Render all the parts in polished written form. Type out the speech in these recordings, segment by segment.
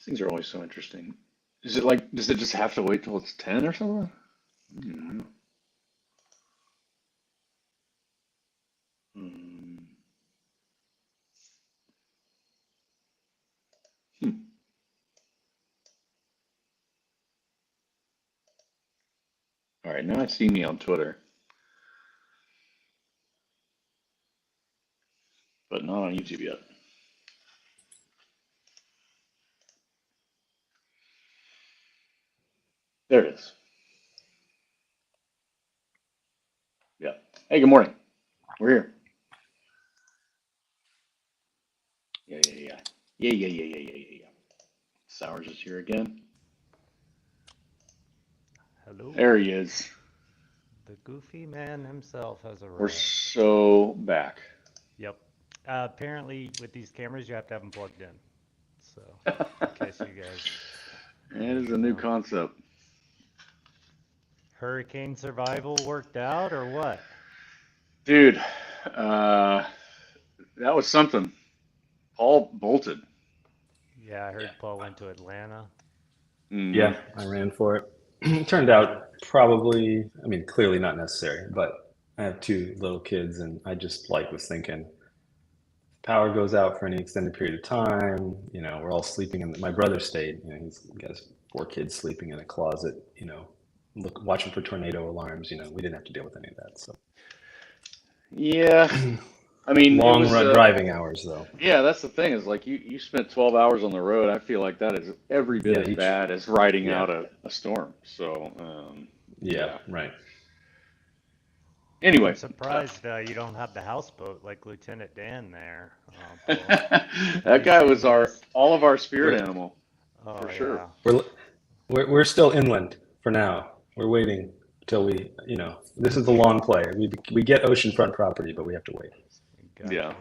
Things are always so interesting. Is it like, does it just have to wait till it's 10 or something? Mm, mm, hmm. All right, now I see me on Twitter, but not on YouTube yet. There it is. Yeah. Hey, good morning. We're here. Yeah, yeah, yeah. Yeah, yeah, yeah, yeah, yeah, yeah, yeah. Sowers is here again. Hello. There he is. The goofy man himself has We're arrived. so back. Yep. Apparently, with these cameras, you have to have them plugged in. So, in It case you guys is a didn't new know. concept. Hurricane survival worked out or what? Dude, uh, that was something. Paul bolted. Yeah, I heard Paul went to Atlanta. Hmm. Yeah, I ran for it. It turned out probably, I mean, clearly not necessary, but I have two little kids, and I just like was thinking, power goes out for any extended period of time, we're all sleeping in my brother stayed, he has four kids sleeping in a closet, watching for tornado alarms, we didn't have to deal with any of that. So Yeah, I mean, it long was, run driving hours though. yeah, that's the thing is like you spent 12 hours on the road. I feel like that is every bit Yeah, as bad as riding yeah, out a storm. So, yeah, yeah. right. I'm Anyway, surprised you don't have the houseboat like Lieutenant Dan there, Paul. that He's guy getting was used. all of our spirit We're animal for Oh, sure. yeah. we're we're still inland for now. We're waiting till this is the long play. We get oceanfront property, but we have to wait. Yeah. Gotcha.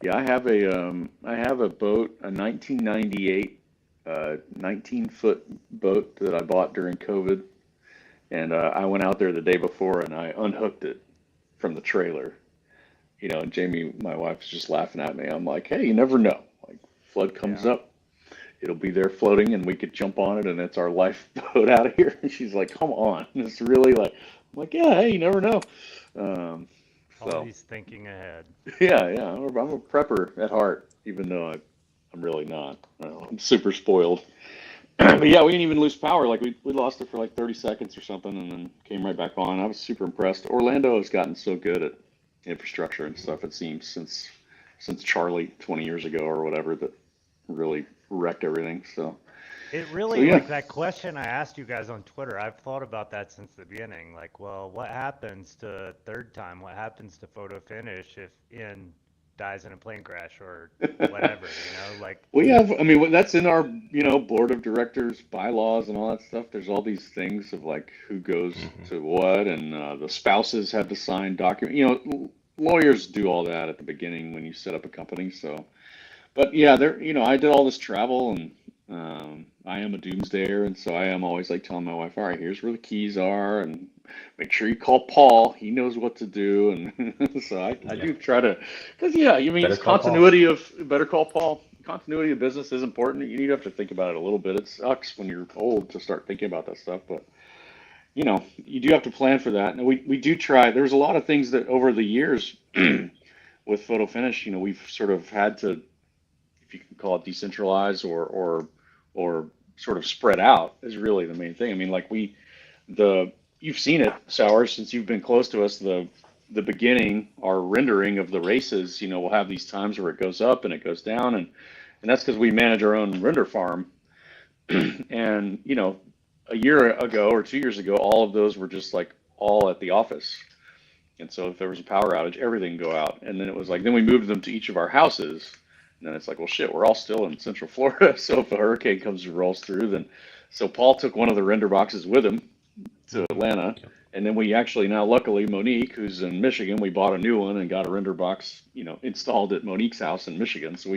Yeah, I have a boat, a 1998 19-foot boat that I bought during COVID, and I went out there the day before and I unhooked it from the trailer. And Jamie, my wife, was just laughing at me. I'm like, hey, you never know. Like, flood comes Yeah. up, it'll be there floating, and we could jump on it, and it's our lifeboat out of here. And she's like, come on, it's really like, I'm like, yeah, hey, you never know. Um, so Always thinking ahead. yeah, yeah, I'm a prepper at heart, even though I'm really not. I'm super spoiled. But yeah, we didn't even lose power. Like we lost it for like 30 seconds or something, and then came right back on. I was super impressed. Orlando has gotten so good at infrastructure and stuff. It seems since Charlie 20 years ago or whatever that really wrecked everything. It So really, yeah, like that question I asked you guys on Twitter, I've thought about that since the beginning. Like, well, what happens to third time? What happens to photo finish if Ian dies in a plane crash or whatever, Like, we have. I mean, that's in our board of directors bylaws and all that stuff. There's all these things of like who goes Hmm. to what, and the spouses have to sign document. Lawyers do all that at the beginning when you set up a company. So. But yeah, there, I did all this travel and I am a doomsdayer, and so I am always like telling my wife, all right, here's where the keys are, and make sure you call Paul. He knows what to do, and so I Yeah, do try to, because yeah, I mean, better it's call Paul. continuity of better call Paul. Continuity of business is important. You need to have to think about it a little bit. It sucks when you're old to start thinking about that stuff, but you do have to plan for that. And we do try. There's a lot of things that over the years with photo finish, we've sort of had to, if you can call it decentralized or sort of spread out is really the main thing. I mean, like the you've seen it, Sour, since you've been close to us. The beginning, our rendering of the races, we'll have these times where it goes up and it goes down, and that's because we manage our own render farm. And a year ago or 2 years ago, all of those were just like all at the office. And so if there was a power outage, everything would go out. And then it was like, then we moved them to each of our houses. And then it's like, well, shit, we're all still in Central Florida. So if a hurricane comes and rolls through, then. So Paul took one of the render boxes with him to hmm Atlanta. And then we actually now, luckily, Monique, who's in Michigan, we bought a new one and got a render box, installed at Monique's house in Michigan. So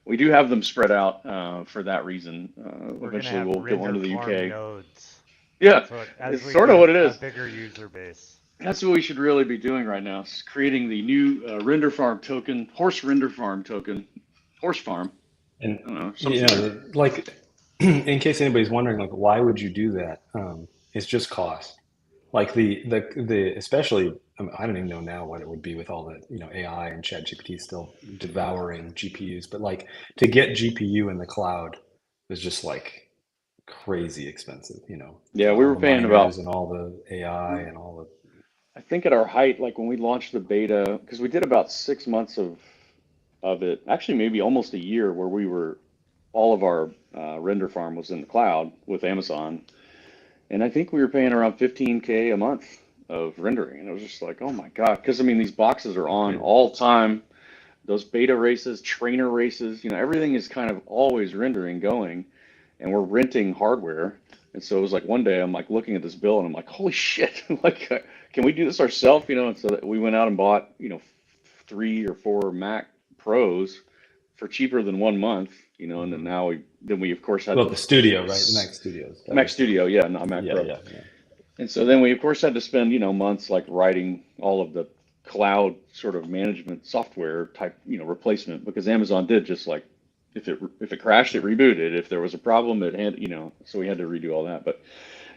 we do have them spread out for that reason. we're gonna Eventually, have we'll get one render to the farm UK. nodes. Yeah, That's what, as it's we sort of what get it a is. bigger user base. That's what we should really be doing right now. Is creating the new render farm token, horse render farm token, horse farm. And I don't know, some sort of. like in case anybody's wondering, like, why would you do that? It's just cost. Like the especially, I don't even know now what it would be with all the, AI and Chat GPT still devouring GPUs, but like to get GPU in the cloud is just like crazy expensive, Yeah, we all were the paying about, miners and all the AI and all the, I think at our height, like when we launched the beta, because we did about 6 months of it, actually maybe almost a year, where we were all of our render farm was in the cloud with Amazon, and I think we were paying around 15K a month of rendering, and it was just like, oh my God, because I mean these boxes are on all time. Those beta races, trainer races, everything is kind of always rendering going, and we're renting hardware. And so it was like one day I'm like looking at this bill and I'm like, holy shit, like, can we do this ourselves? And so that we went out and bought, 3 or 4 Mac Pros for cheaper than 1 month, and then now we of course had well, to the studio, right? The Mac Studios. That Mac was Studio, yeah, not Mac yeah, Pro. yeah, yeah. And so then we of course had to spend, months like writing all of the cloud sort of management software type, replacement, because Amazon did just like, if it crashed, it rebooted. If there was a problem, it had, so we had to redo all that. But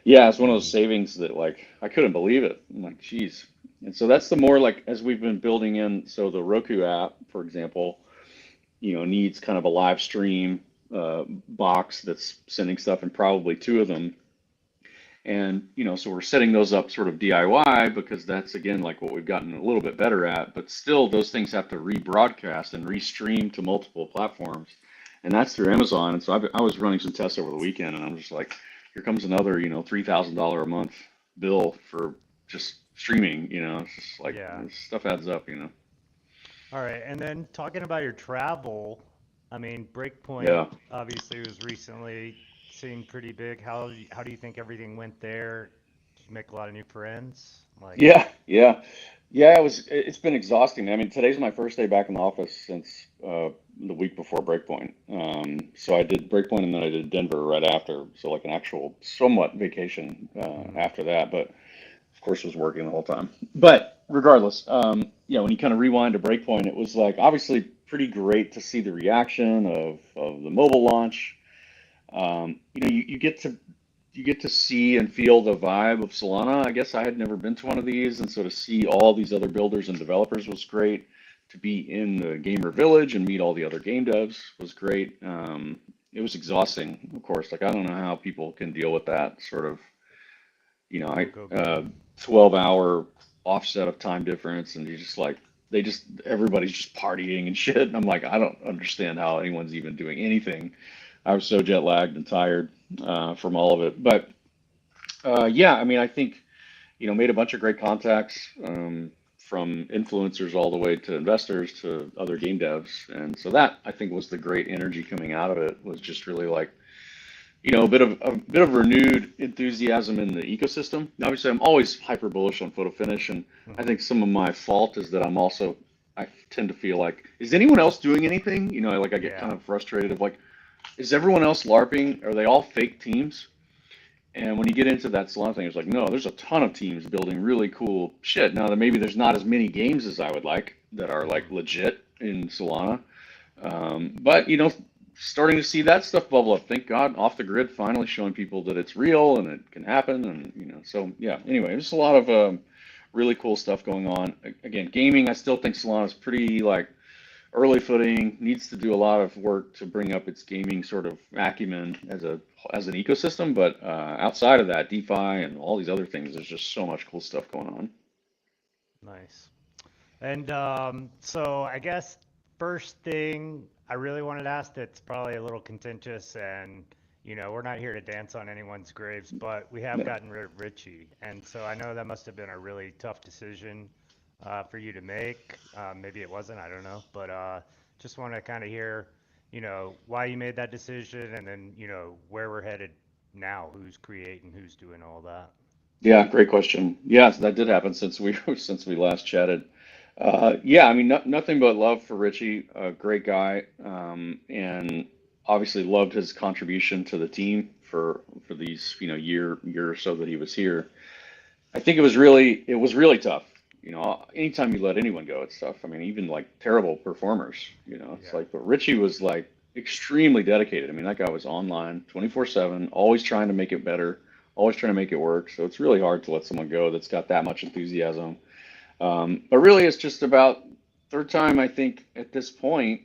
yeah, it's one of those Mhm. savings that like I couldn't believe it. I'm like, geez. And so that's the more like as we've been building in, so the Roku app, for example, needs kind of a live stream box that's sending stuff, and probably two of them. And, so we're setting those up sort of DIY, because that's again like what we've gotten a little bit better at, but still those things have to rebroadcast and restream to multiple platforms. And that's through Amazon. And so I was running some tests over the weekend, and I'm just like, here comes another, $3,000 a month bill for just streaming, it's just like Yeah. this stuff adds up. All right. And then talking about your travel, I mean, Breakpoint Yeah. obviously was recently seemed pretty big. How do you think everything went there? Did you make a lot of new friends? Like, Yeah, yeah, yeah. It's been exhausting. I mean, today's my first day back in the office since the week before Breakpoint. So I did Breakpoint and then I did Denver right after. So like an actual somewhat vacation mhm. after that, but of course was working the whole time. But regardless, when you kind of rewind to Breakpoint, it was like obviously pretty great to see the reaction of the mobile launch. You get to see and feel the vibe of Solana. I guess I had never been to one of these, and so to see all these other builders and developers was great. To be in the gamer village and meet all the other game devs was great. It was exhausting, of course. Like I don't know how people can deal with that sort of, Go, I go, go. 12-hour offset of time difference, and you just like everybody's just partying and shit. And I'm like, I don't understand how anyone's even doing anything. I was so jet lagged and tired from all of it. But yeah, I mean, I think, made a bunch of great contacts, from influencers all the way to investors to other game devs. And so that I think was the great energy coming out of it, was just really like, a bit of renewed enthusiasm in the ecosystem. Obviously, I'm always hyper bullish on photo finish, and I Hmm. think some of my fault is that I tend to feel like, is anyone else doing anything? Like I get Yeah. kind of frustrated of like, is everyone else LARPing? Are they all fake teams? And when you get into that Solana thing, it's like, no, there's a ton of teams building really cool shit. Now that maybe there's not as many games as I would like that are like Hmm. legit in Solana, but starting to see that stuff bubble up. Thank God, off the grid finally showing people that it's real and it can happen, and so yeah. Anyway, there's a lot of really cool stuff going on. Again, gaming, I still think Solana's pretty like early footing, needs to do a lot of work to bring up its gaming sort of acumen as an ecosystem. But outside of that, DeFi and all these other things, there's just so much cool stuff going on. Nice. And so I guess first thing I really wanted to ask that's probably a little contentious, and we're not here to dance on anyone's graves, but we have Yeah. gotten rid of Richie, and so I know that must have been a really tough decision for you to make. Maybe it wasn't, I don't know, but just want to kind of hear, why you made that decision, and then where we're headed now, who's creating, who's doing all that. Yeah, great question. Yes, that did happen since we since we last chatted. Yeah, I mean, nothing but love for Richie. A great guy, and obviously loved his contribution to the team for these year or so that he was here. I think it was really tough. Anytime you let anyone go, it's tough. I mean, even like terrible performers. It's Yeah. like, but Richie was like extremely dedicated. I mean, that guy was online 24/7, always trying to make it better, always trying to make it work. So it's really hard to let someone go that's got that much enthusiasm. But really, it's just about third time, I think, at this point,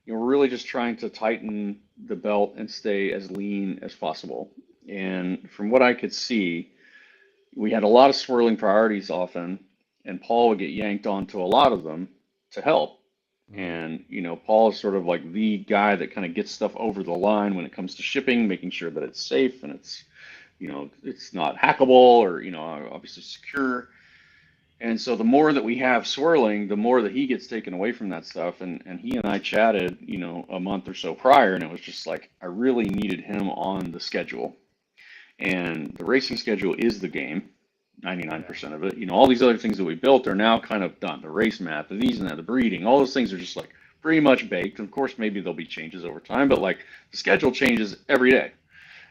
we're really just trying to tighten the belt and stay as lean as possible. And from what I could see, we had a lot of swirling priorities often, and Paul would get yanked onto a lot of them to help. Mm. And, Paul is sort of like the guy that kind of gets stuff over the line when it comes to shipping, making sure that it's safe and it's not hackable or, obviously secure. And so the more that we have swirling, the more that he gets taken away from that stuff. And he and I chatted, a month or so prior, and it was just like I really needed him on the schedule. And the racing schedule is the game, Yeah. 99% of it. All these other things that we built are now kind of done. The race map, the these and that, the breeding, all those things are just like pretty much baked. Of course, maybe there'll be changes over time, but like the schedule changes every day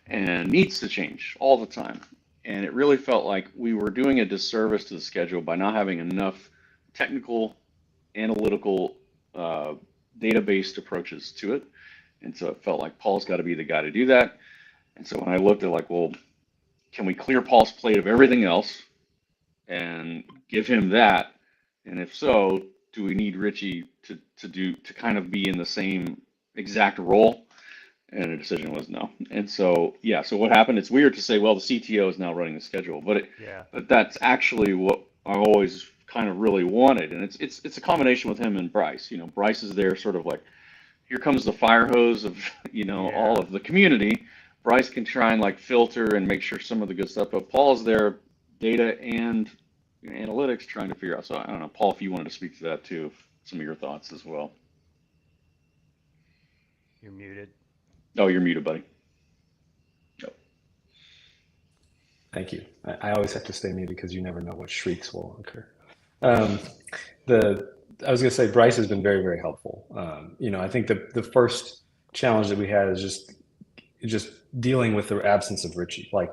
and needs to change all the time. And it really felt like we were doing a disservice to the schedule by not having enough technical, analytical, uh, data-based approaches to it. And so it felt like Paul's got to be the guy to do that. And so when I looked at like, well, can we clear Paul's plate of everything else and give him that? And if so, do we need Richie to kind of be in the same exact role? And the decision was no. And so, yeah, so what happened? It's weird to say, well, the CTO is now running the schedule, Yeah. but that's actually what I always kind of really wanted. And it's a combination with him and Bryce. Bryce is there sort of like, here comes the fire hose of, Yeah. all of the community. Bryce can try and like filter and make sure some of the good stuff, but Paul's there, data and analytics trying to figure out. So I don't know, Paul, if you wanted to speak to that too, some of your thoughts as well. You're muted. Oh, you're muted, buddy. Yep. Thank you. I always have to stay muted because you never know what shrieks will occur. Um, the I was going to say Bryce has been very, very helpful. I think the first challenge that we had is just dealing with the absence of Richie, like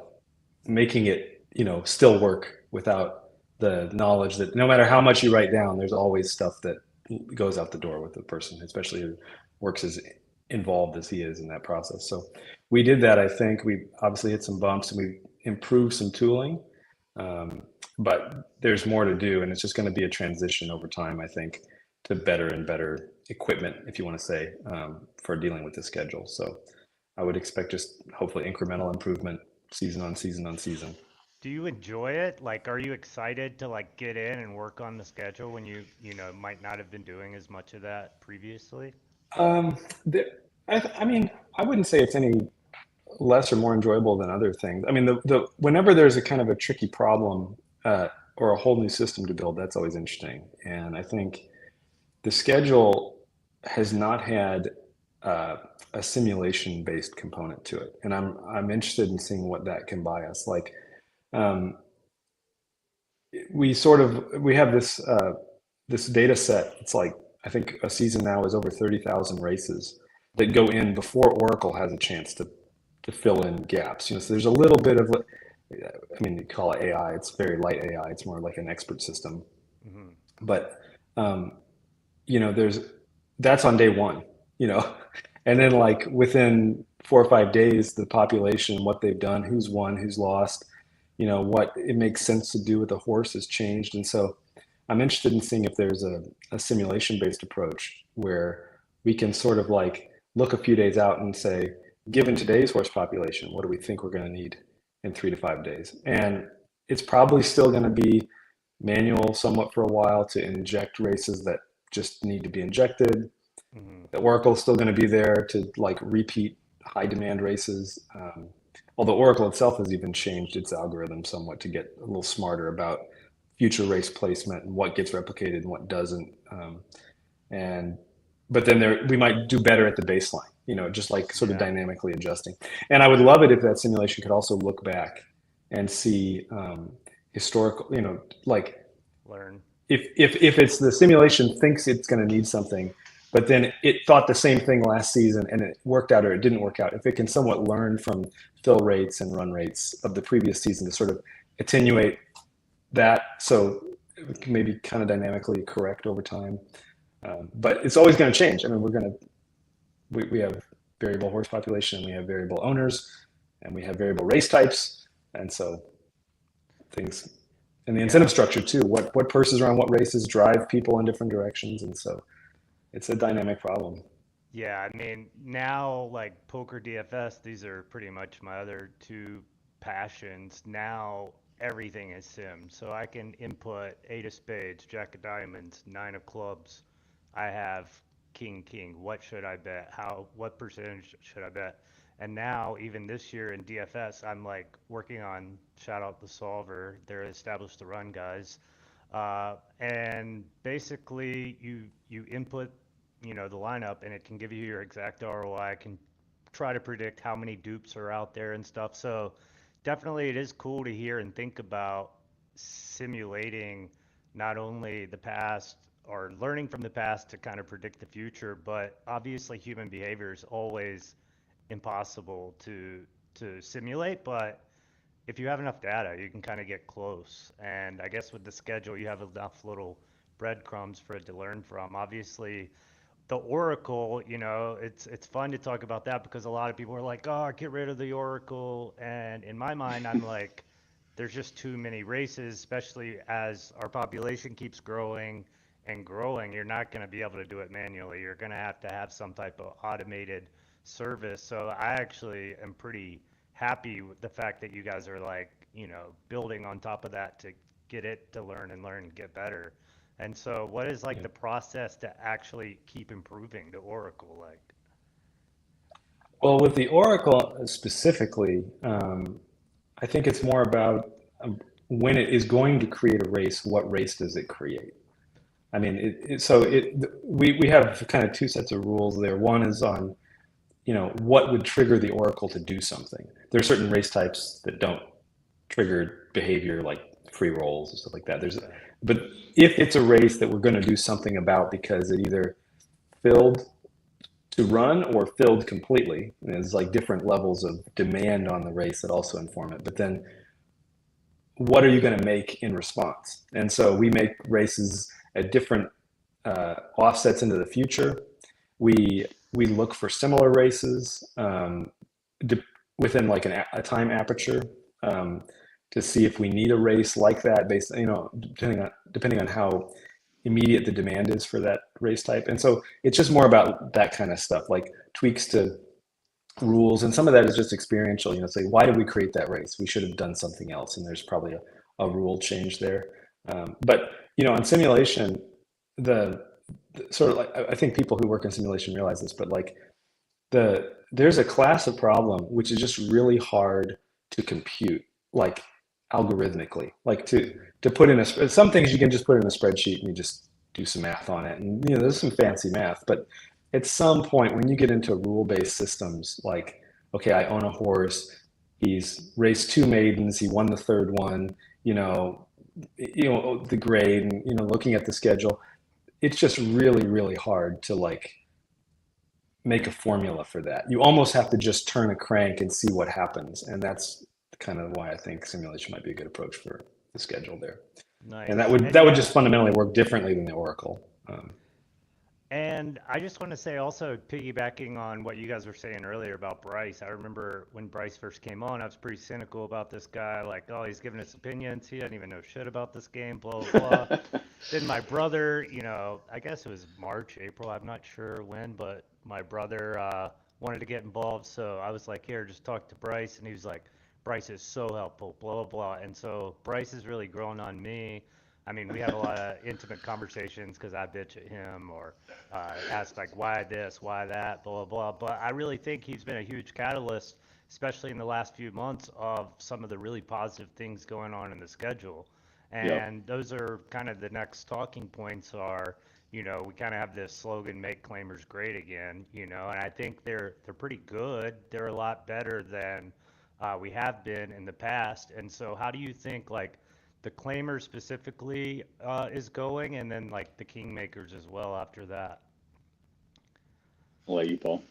making it still work without the knowledge that no matter how much you write down, there's always stuff that goes out the door with the person, especially who works as involved as he is in that process. So we did that. I think we obviously hit some bumps and we improved some tooling. But there's more to do, and it's just going to be a transition over time, I think, to better and better equipment, if you want to say, for dealing with the schedule. So I would expect just hopefully incremental improvement season on season on season. Do you enjoy it? Like, are you excited to like get in and work on the schedule when might not have been doing as much of that previously? Um, there, I mean, I wouldn't say it's any less or more enjoyable than other things. I mean, the whenever there's a kind of a tricky problem or a whole new system to build, that's always interesting. And I think the schedule has not had a simulation-based component to it, and I'm interested in seeing what that can buy us. Like, um, we have this data set. It's like I think a season now is over 30,000 races that go in before Oracle has a chance to fill in gaps. So there's a little bit of, I mean, you call it AI. It's very light AI. It's more like an expert system, Hmm. but there's that's on day one, and then like within 4 or 5 days, the population, what they've done, who's won, who's lost, what it makes sense to do with a horse has changed. And so I'm interested in seeing if there's a simulation based approach where we can sort of like look a few days out and say, given today's horse population, what do we think we're going to need in 3 to 5 days? And it's probably still going to be manual somewhat for a while to inject races that just need to be injected. Hmm. The Oracle is still going to be there to like repeat high demand races. Although Oracle itself has even changed its algorithm somewhat to get a little smarter about future race placement and what gets replicated and what doesn't. And but then we might do better at the baseline, just like sort of Yeah. dynamically adjusting. And I would love it if that simulation could also look back and see historical, like Learn. if it's the simulation thinks it's going to need something, but then it thought the same thing last season and it worked out or it didn't work out. If it can somewhat learn from fill rates and run rates of the previous season to sort of attenuate that, so it can maybe kind of dynamically correct over time. But it's always going to change. I mean, we have variable horse population, and we have variable owners, and we have variable race types, and so things, and the incentive structure too. What purses around what races drive people in different directions, and so it's a dynamic problem. Yeah, I mean, now like poker DFS, these are pretty much my other two passions. Now everything is sim. So I can input eight of spades, jack of diamonds, nine of clubs. I have king, king. What should I bet? What percentage should I bet? And now, even this year in DFS, I'm like working on shout out the solver. They're established to run guys. And basically, you input, the lineup, and it can give you your exact ROI. I can try to predict how many dupes are out there and stuff. So definitely, it is cool to hear and think about simulating not only the past or learning from the past to kind of predict the future, but obviously human behavior is always impossible to simulate, but if you have enough data, you can kind of get close. And I guess with the schedule, you have enough little breadcrumbs for it to learn from. Obviously, the Oracle, it's fun to talk about that because a lot of people are like, oh, get rid of the Oracle. And in my mind, I'm like, there's just too many races, especially as our population keeps growing and growing. You're not going to be able to do it manually. You're going to have some type of automated service. So I actually am pretty happy with the fact that you guys are like, building on top of that to get it to learn and get better. And so what is like Yeah. the process to actually keep improving the Oracle like? Well, with the Oracle specifically, I think it's more about when it is going to create a race, what race does it create? I mean, we have kind of two sets of rules there. One is on, what would trigger the Oracle to do something. There are certain race types that don't trigger behavior like free rolls and stuff like that. Okay. But if it's a race that we're going to do something about because it either filled to run or filled completely, and there's like different levels of demand on the race that also inform it. But then what are you going to make in response? And so we make races at different offsets into the future. We look for similar races within like a time aperture to see if we need a race like that based, depending on how immediate the demand is for that race type. And so it's just more about that kind of stuff, like tweaks to rules. And some of that is just experiential, say, why did we create that race? We should have done something else. And there's probably a rule change there. But, in simulation, the sort of like, I think people who work in simulation realize this, but like there's a class of problem which is just really hard to compute, like algorithmically, like to put in some things you can just put in a spreadsheet and you just do some math on it. And, there's some fancy math, but at some point when you get into rule-based systems, like, okay, I own a horse, he's raced 2 maidens, he won the 3rd one, the grade and, looking at the schedule, it's just really, really hard to like make a formula for that. You almost have to just turn a crank and see what happens. And that's kind of why I think simulation might be a good approach for the schedule there. Nice. And that would just fundamentally work differently than the Oracle. And I just want to say also, piggybacking on what you guys were saying earlier about Bryce, I remember when Bryce first came on, I was pretty cynical about this guy, like, oh, he's giving us opinions, he doesn't even know shit about this game, blah, blah, blah. Then my brother, I guess it was March, April, I'm not sure when, but my brother wanted to get involved, so I was like, here, just talk to Bryce, and he was like, Bryce is so helpful, blah, blah, blah. And so Bryce has really grown on me. I mean, we have a lot of intimate conversations because I bitch at him or ask like, why this, why that, blah, blah, blah. But I really think he's been a huge catalyst, especially in the last few months, of some of the really positive things going on in the schedule. And those are kind of the next talking points are, we kind of have this slogan, make claimers great again, and I think they're pretty good. They're a lot better than we have been in the past. And so how do you think like the claimer specifically is going, and then like the kingmakers as well after that? I'll let you, Paul.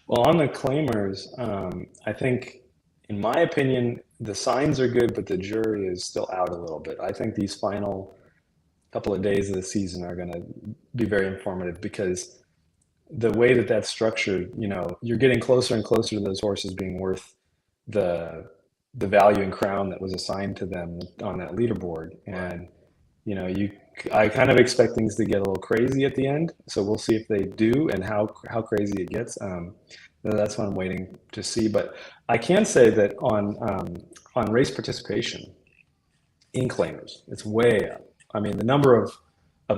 Well, on the claimers, I think, in my opinion, the signs are good, but the jury is still out a little bit. I think these final couple of days of the season are going to be very informative because the way that that's structured, you're getting closer and closer to those horses being worth the value and crown that was assigned to them on that leaderboard. And I kind of expect things to get a little crazy at the end. So we'll see if they do and how crazy it gets. That's what I'm waiting to see. But I can say that on race participation in claimers, it's way up. I mean, the number of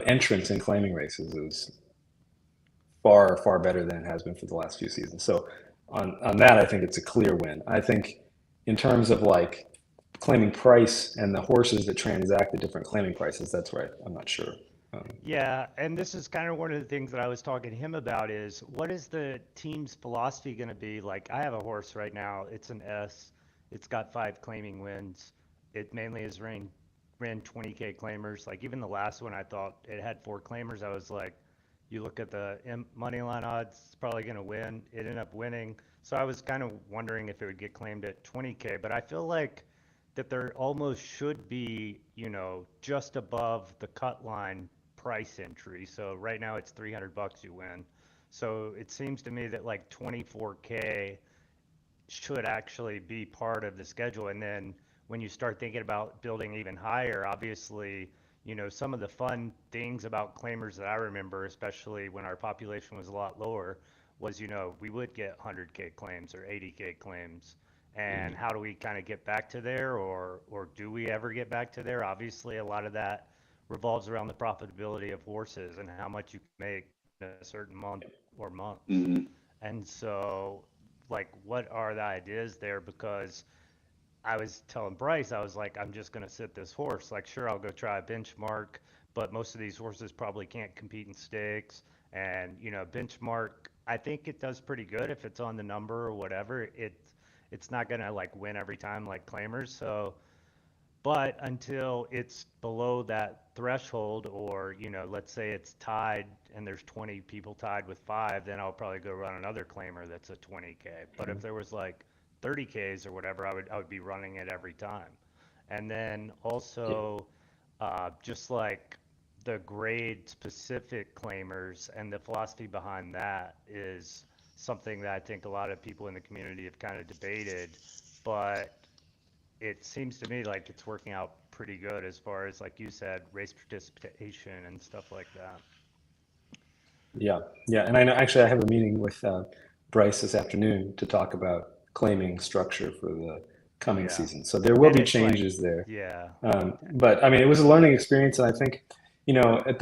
entrants in claiming races is far, far better than it has been for the last few seasons. So on that, I think it's a clear win. I think in terms of like claiming price and the horses that transact at different claiming prices, that's where I'm not sure. Yeah, and this is kind of one of the things that I was talking to him about is what is the team's philosophy going to be? Like, I have a horse right now. It's an S. It's got 5 claiming wins. It mainly has ran 20K claimers. Like, even the last one, I thought it had 4 claimers. I was like, you look at the money line odds, it's probably going to win. It ended up winning. So I was kind of wondering if it would get claimed at 20K, but I feel like that there almost should be, just above the cut line price entry. So right now it's $300 you win. So it seems to me that like 24K should actually be part of the schedule. And then when you start thinking about building even higher, obviously, some of the fun things about claimers that I remember, especially when our population was a lot lower, was, we would get 100K claims or 80K claims. And how do we kind of get back to there, or do we ever get back to there? Obviously, a lot of that revolves around the profitability of horses and how much you can make in a certain month or months. Mm-hmm. And so, like, what are the ideas there? Because I was telling Bryce, I was like, I'm just going to sit this horse. Like, sure, I'll go try a benchmark, but most of these horses probably can't compete in stakes. And, benchmark, I think it does pretty good if it's on the number or whatever. It's not going to like win every time like claimers. So, but until it's below that threshold, or, let's say it's tied and there's 20 people tied with 5, then I'll probably go run another claimer that's a 20K. But if there was like 30Ks or whatever, I would be running it every time. And then also, just like the grade specific claimers and the philosophy behind that is something that I think a lot of people in the community have kind of debated, but it seems to me like it's working out pretty good as far as, like you said, race participation and stuff like that. Yeah, yeah, and I know actually I have a meeting with Bryce this afternoon to talk about claiming structure for the coming season. So there will be changes there. Yeah. But I mean, it was a learning experience, and I think, at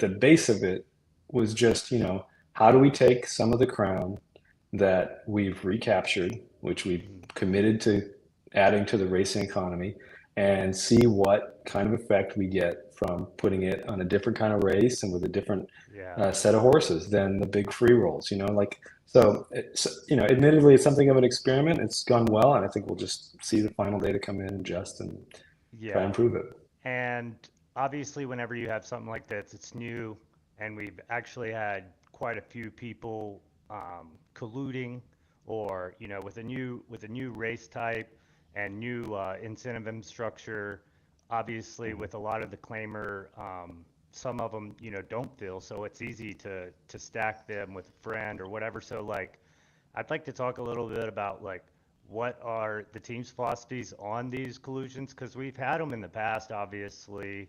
the base of it was just, how do we take some of the crown that we've recaptured, which we've committed to adding to the racing economy, and see what kind of effect we get from putting it on a different kind of race and with a different set of horses than the big free rolls, So, admittedly, it's something of an experiment. It's gone well, and I think we'll just see the final data come in, adjust, and try and improve it. And obviously, whenever you have something like this, it's new, and we've actually had quite a few people colluding, or with a new race type and new incentive structure. Obviously, with a lot of the claimer, some of them don't feel, so it's easy to stack them with a friend or whatever. So like, I'd like to talk a little bit about like what are the team's philosophies on these collusions, because we've had them in the past, obviously,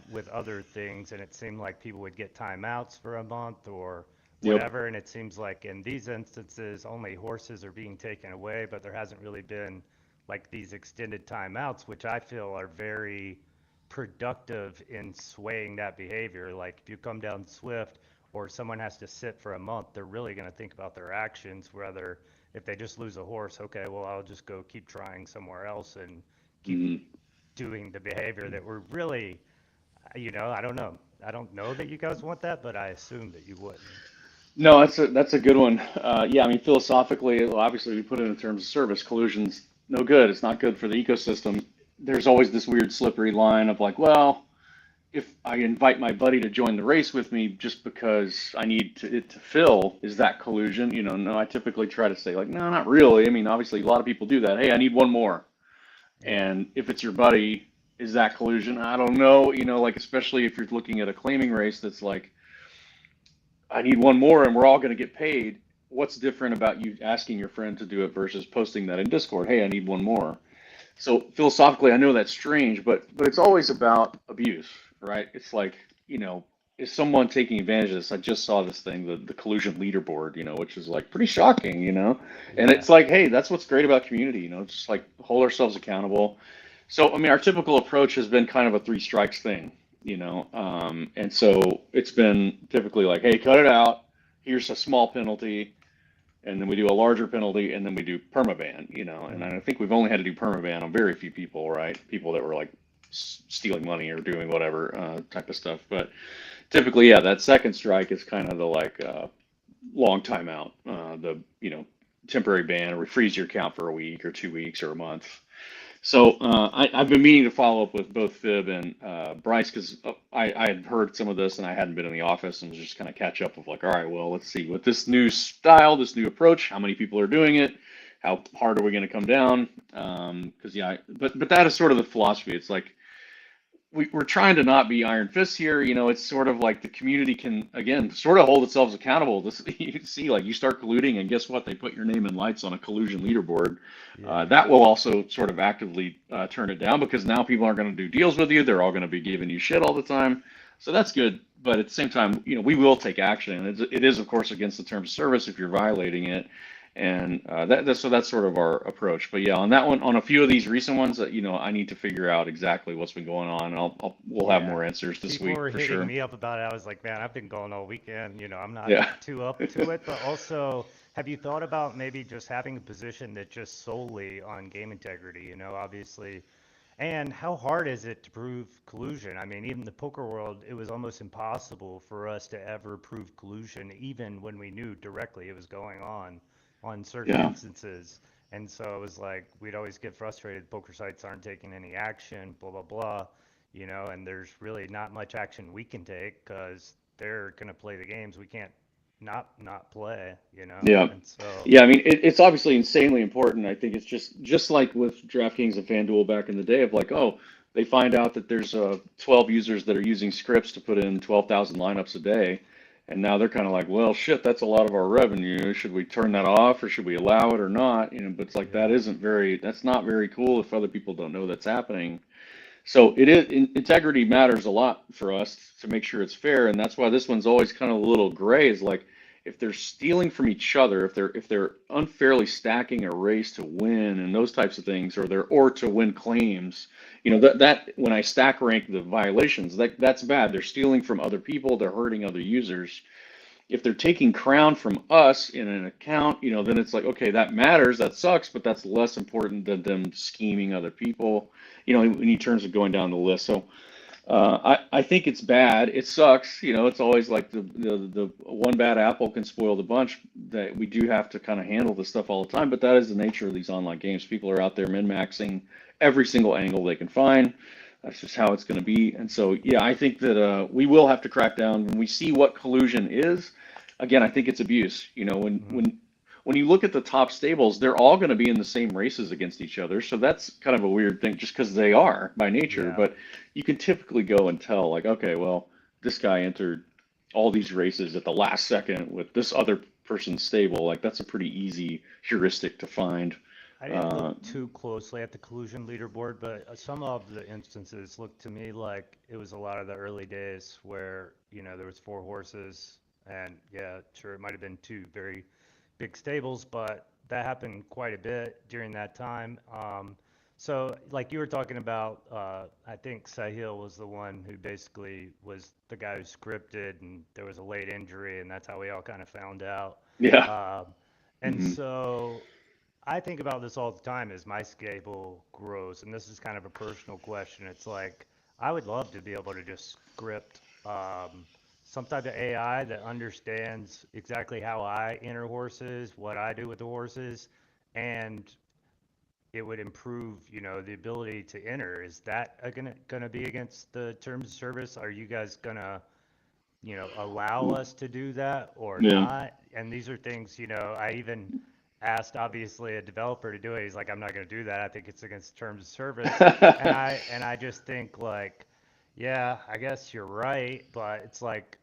with other things, and it seemed like people would get timeouts for a month or whatever. And it seems like in these instances only horses are being taken away, but there hasn't really been like these extended timeouts, which I feel are very productive in swaying that behavior. Like if you come down swift or someone has to sit for a month, they're really going to think about their actions, whether if they just lose a horse, okay, well, I'll just go keep trying somewhere else and keep doing the behavior that we're really, I don't know. I don't know that you guys want that, but I assume that you wouldn't. No, that's a good one. Yeah, I mean, philosophically, obviously, we put it in terms of service. Collusion's no good. It's not good for the ecosystem. There's always this weird slippery line of like, well, if I invite my buddy to join the race with me just because I need it to fill, is that collusion? No, I typically try to say like, no, not really. I mean, obviously, a lot of people do that. Hey, I need one more. And if it's your buddy, is that collusion? I don't know. Like, especially if you're looking at a claiming race that's like, I need one more and we're all going to get paid. What's different about you asking your friend to do it versus posting that in Discord? Hey, I need one more. So philosophically, I know that's strange, but it's always about abuse, right? It's like, is someone taking advantage of this? I just saw this thing, the collusion leaderboard, which is like pretty shocking, and Yeah. it's like, hey, that's what's great about community, just like hold ourselves accountable. So, I mean, our typical approach has been kind of a three strikes thing, and so it's been typically like, hey, cut it out. Here's a small penalty, and then we do a larger penalty, and then we do permaban, and I Mhm. think we've only had to do permaban on very few people, right? People that were like stealing money or doing whatever type of stuff. But typically, yeah, that second strike is kind of the like long timeout, the temporary ban, or we freeze your account for a week or 2 weeks or a month. So I've been meaning to follow up with both Fib and Bryce because I had heard some of this and I hadn't been in the office and was just kind of catch up of like, all right, well, let's see with this new style, this new approach, how many people are doing it, how hard are we going to come down? Because yeah, but that is sort of the philosophy. It's like we're trying to not be iron fists here. It's sort of like the community can, again, sort of hold itself accountable. This, you see, like you start colluding, and guess what? They put your name in lights on a collusion leaderboard. Yeah. That will also sort of actively turn it down because now people aren't going to do deals with you. They're all going to be giving you shit all the time. So that's good. But at the same time, we will take action. And it is, of course, against the terms of service if you're violating it. And so that's sort of our approach. But yeah, on that one, on a few of these recent ones, that I need to figure out exactly what's been going on. We'll have Yeah. more answers this People week were for hitting sure. me up about it. I was like, man, I've been going all weekend. I'm not Yeah. too up to it. But also, have you thought about maybe just having a position that just solely on game integrity? Obviously. And how hard is it to prove collusion? I mean, even the poker world, it was almost impossible for us to ever prove collusion, even when we knew directly it was going on certain Yeah. instances. And so it was like we'd always get frustrated. Poker sites aren't taking any action, blah, blah, blah, and there's really not much action we can take because they're going to play the games. We can't not play. Yeah. And so, Yeah, I mean, it's obviously insanely important. I think it's just like with DraftKings and FanDuel back in the day of like, oh, they find out that there's 12 users that are using scripts to put in 12,000 lineups a day, and now they're kind of like, well, shit, that's a lot of our revenue. Should we turn that off or should we allow it or not? But it's like yeah, that's not very cool if other people don't know that's happening. So integrity matters a lot for us to make sure it's fair, and that's why this one's always kind of a little gray. Is like if they're stealing from each other, if they're unfairly stacking a race to win and those types of things, or to win claims, that when I stack rank the violations, that's bad. They're stealing from other people. They're hurting other users. If they're taking crown from us in an account, then it's like, okay, that matters, that sucks, but that's less important than them scheming other people, in terms of going down the list. So I think it's bad. It sucks. It's always like the one bad apple can spoil the bunch. That we do have to kind of handle this stuff all the time, but that is the nature of these online games. People are out there min-maxing every single angle they can find. That's just how it's going to be. And so, yeah, I think that we will have to crack down when we see what collusion is. Again, I think it's abuse. mhm, When you look at the top stables, they're all going to be in the same races against each other. So that's kind of a weird thing, just because they are by nature. yeah. But you can typically go and tell, like, okay, well, this guy entered all these races at the last second with this other person's stable. Like, that's a pretty easy heuristic to find. I didn't Uh, look too closely at the collusion leaderboard, but some of the instances looked to me like it was a lot of the early days where, there was four horses and yeah, sure, it might have been two very big stables, but that happened quite a bit during that time. So like you were talking about, I think Sahil was the one who basically was the guy who scripted and there was a late injury and that's how we all kind of found out. yeah. Um, and Hmm. so I think about this all the time as my stable grows, and this is kind of a personal question. It's like I would love to be able to just script some type of AI that understands exactly how I enter horses, what I do with the horses, and it would improve, the ability to enter. Is that gonna be against the terms of service? Are you guys gonna allow us to do that or Yeah. not? And these are things, I even asked obviously a developer to do it. He's like, I'm not going to do that. I think it's against terms of service. And I just think like, yeah, I guess you're right, but it's like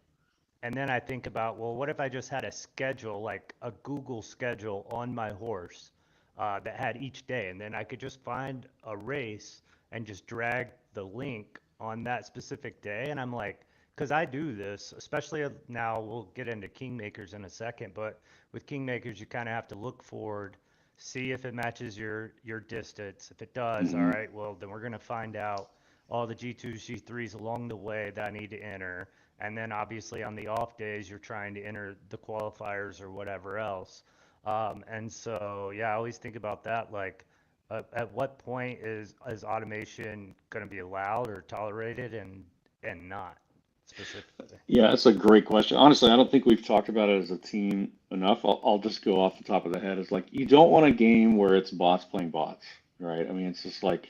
And then I think about, well, what if I just had a schedule, like a Google schedule on my horse that had each day, and then I could just find a race and just drag the link on that specific day. And I'm like, because I do this, especially now, we'll get into Kingmakers in a second, but with Kingmakers, you kind of have to look forward, see if it matches your distance. If it does, all Hmm. right, well, then we're going to find out all the G2s, G3s along the way that I need to enter. And then obviously on the off days, you're trying to enter the qualifiers or whatever else. And so, yeah, I always think about that. Like, at what point is automation going to be allowed or tolerated and not specifically? Yeah, that's a great question. Honestly, I don't think we've talked about it as a team enough. I'll just go off the top of the head. It's like you don't want a game where it's bots playing bots, right? I mean, it's just like,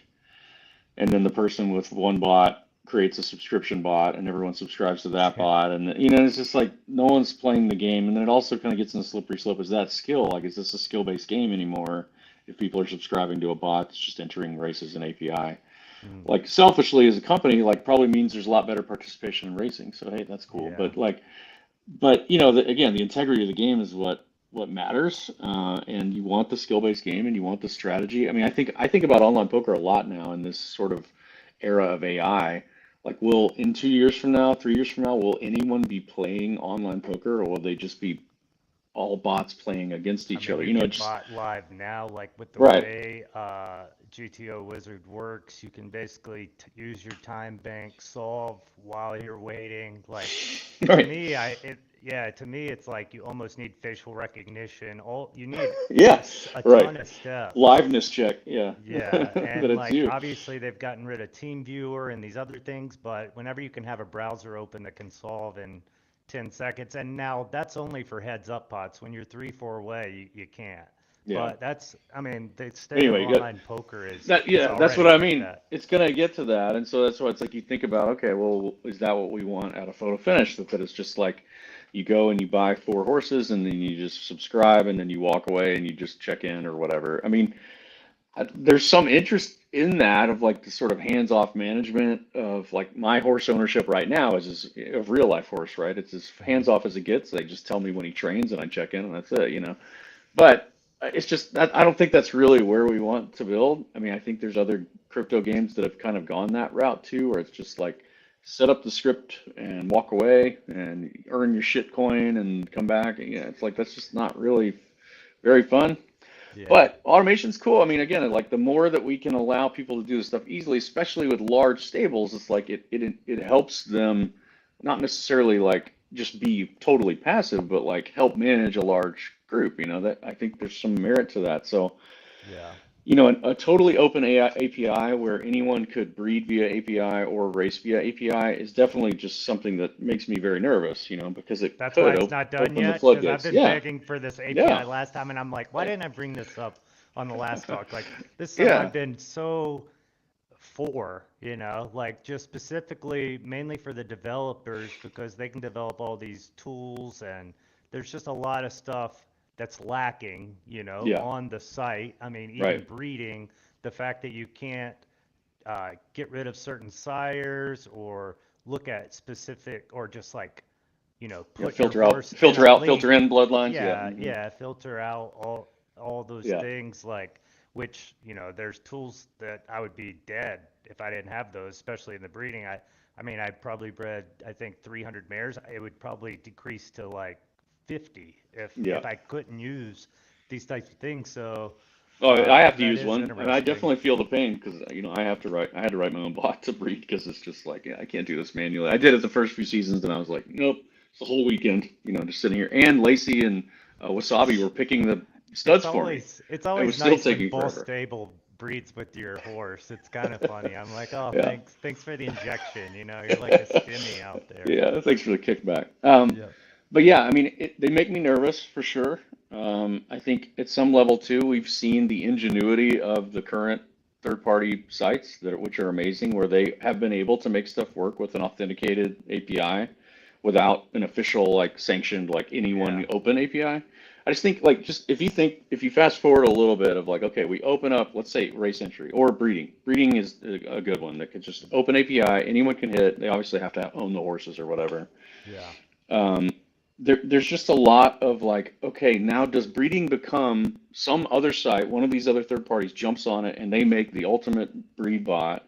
and then the person with one bot creates a subscription bot, and everyone subscribes to that Yeah. bot, and it's just like no one's playing the game, and then it also kind of gets in the slippery slope. Is that skill? Like, is this a skill-based game anymore? If people are subscribing to a bot that's just entering races and API, Mm, like selfishly as a company, like probably means there's a lot better participation in racing. So hey, that's cool. yeah. But again, the integrity of the game is what matters, and you want the skill-based game, and you want the strategy. I mean, I think about online poker a lot now in this sort of era of AI. Like, will in 2 years from now, 3 years from now, will anyone be playing online poker, or will they just be all bots playing against I each mean, other? you can bot live now, like with the Right, way GTO Wizard works, you can basically use your time bank solve while you're waiting. Like to right, me, to me, it's like you almost need facial recognition. All you need yeah, a right. ton of steps. Liveness check, yeah, Yeah, that and it's like you. obviously they've gotten rid of TeamViewer and these other things, but whenever you can have a browser open that can solve in 10 seconds, and now that's only for heads up pots. When you're 3, 4 away, you can't. Yeah. But that's, I mean, the state of Anyway, online poker is yeah, that's what already I like mean. that. It's gonna get to that, and so that's why it's like you think about, okay, well, is that what we want at a photo finish? That it's just like you go and you buy 4 horses, and then you just subscribe, and then you walk away, and you just check in or whatever. I mean, there's some interest in that of like the sort of hands-off management of like my horse ownership right now is a real life horse, right? It's as Mhm. hands-off as it gets. They just tell me when he trains, and I check in, and that's it. But it's just that I don't think that's really where we want to build. I mean, I think there's other crypto games that have kind of gone that route too, where it's just like set up the script and walk away and earn your shit coin and come back. And, yeah, it's like that's just not really very fun. Yeah. But automation's cool. I mean, again, like the more that we can allow people to do this stuff easily, especially with large stables, it's like it helps them not necessarily like just be totally passive, but like help manage a large group. That I think there's some merit to that. So, Yeah. a totally open AI, API where anyone could breed via API or race via API is definitely just something that makes me very nervous, because it That's why could it's not done open the yet, because I've floodgates. been Yeah, begging for this yeah, API last time, and I'm like, why didn't I bring this up on the last talk? Like, this is something yeah, I've been so for, like just specifically mainly for the developers because they can develop all these tools and there's just a lot of stuff that's lacking, yeah. on the site. I mean, even Right. breeding, the fact that you can't get rid of certain sires or look at specific or just like, Yeah, put your horse in filter a out, filter link. in bloodlines. Yeah. Yeah, yeah, filter out all those Yeah. things like which, there's tools that I would be dead if I didn't have those, especially in the breeding. I mean, I probably bred I think 300 mares. It would probably decrease to like 50 Yeah. if I couldn't use these types of things. So, Oh, I have to that use is one, and I interesting. definitely feel the pain because I had to write my own bot to breed because it's just like, yeah, I can't do this manually. I did it the first few seasons, and I was like, nope, it's the whole weekend, just sitting here. And Lacey and Wasabi were picking the studs for me. It's It always was still nice when taking Bull forever. Stable breeds with your horse. It's kind of funny. I'm like, oh, Yeah. thanks for the injection. You're like a stimmy out there. Yeah. Thanks for the kickback. Yeah. But yeah, I mean, they make me nervous for sure. I think at some level too, we've seen the ingenuity of the current third-party sites which are amazing, where they have been able to make stuff work with an authenticated API without an official like sanctioned like anyone Yeah. open API. I just think like just if you fast forward a little bit of like, okay, we open up, let's say race entry or breeding. Breeding is a good one that could just open API, anyone can hit. They obviously have to own the horses or whatever. Yeah. there's just a lot of like, okay, now does breeding become some other site, one of these other third parties jumps on it and they make the ultimate breed bot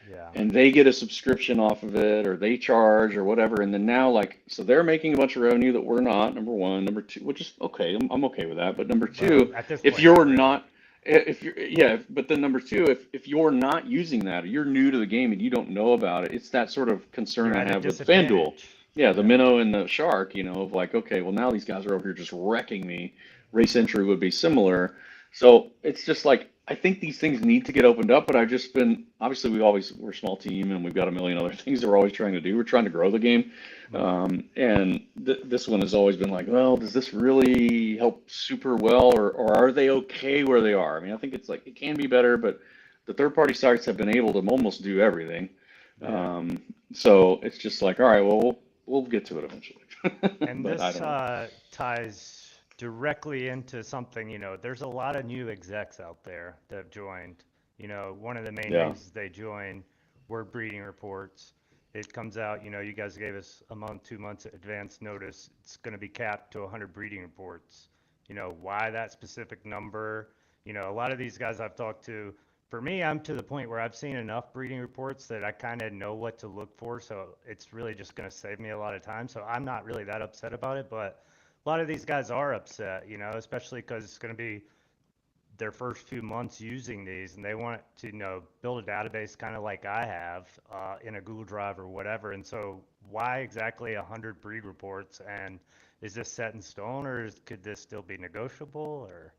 Yeah. and they get a subscription off of it or they charge or whatever. And then now like, so they're making a bunch of revenue that we're not, number one, number two, which is okay. I'm okay with that. But number Well, two, at this if point, not you're really. not, if you're, yeah, but then number two, if you're not using that or you're new to the game and you don't know about it, it's that sort of concern You're I at a have with FanDuel. disadvantage. Yeah, the Yeah. minnow and the shark, of like, okay, well now these guys are over here just wrecking me. Race entry would be similar. So it's just like I think these things need to get opened up, but I've just been obviously we're a small team and we've got a million other things that we're always trying to do. We're trying to grow the game, Hmm. and this one has always been like, well, does this really help super well, or are they okay where they are? I mean, I think it's like it can be better, but the third party sites have been able to almost do everything. Yeah. Um, so it's just like, all right, well, we'll get to it eventually, And but I this don't know. ties directly into something, there's a lot of new execs out there that have joined. One of the main Yeah. reasons they join were breeding reports. It comes out, you guys gave us a month, 2 months advance notice. It's going to be capped to 100 breeding reports. Why that specific number? A lot of these guys I've talked to, for me, I'm to the point where I've seen enough breeding reports that I kind of know what to look for. So it's really just going to save me a lot of time. So I'm not really that upset about it. But a lot of these guys are upset, especially because it's going to be their first few months using these and they want to, build a database kind of like I have in a Google Drive or whatever. And so why exactly 100 breed reports? And is this set in stone or could this still be negotiable or?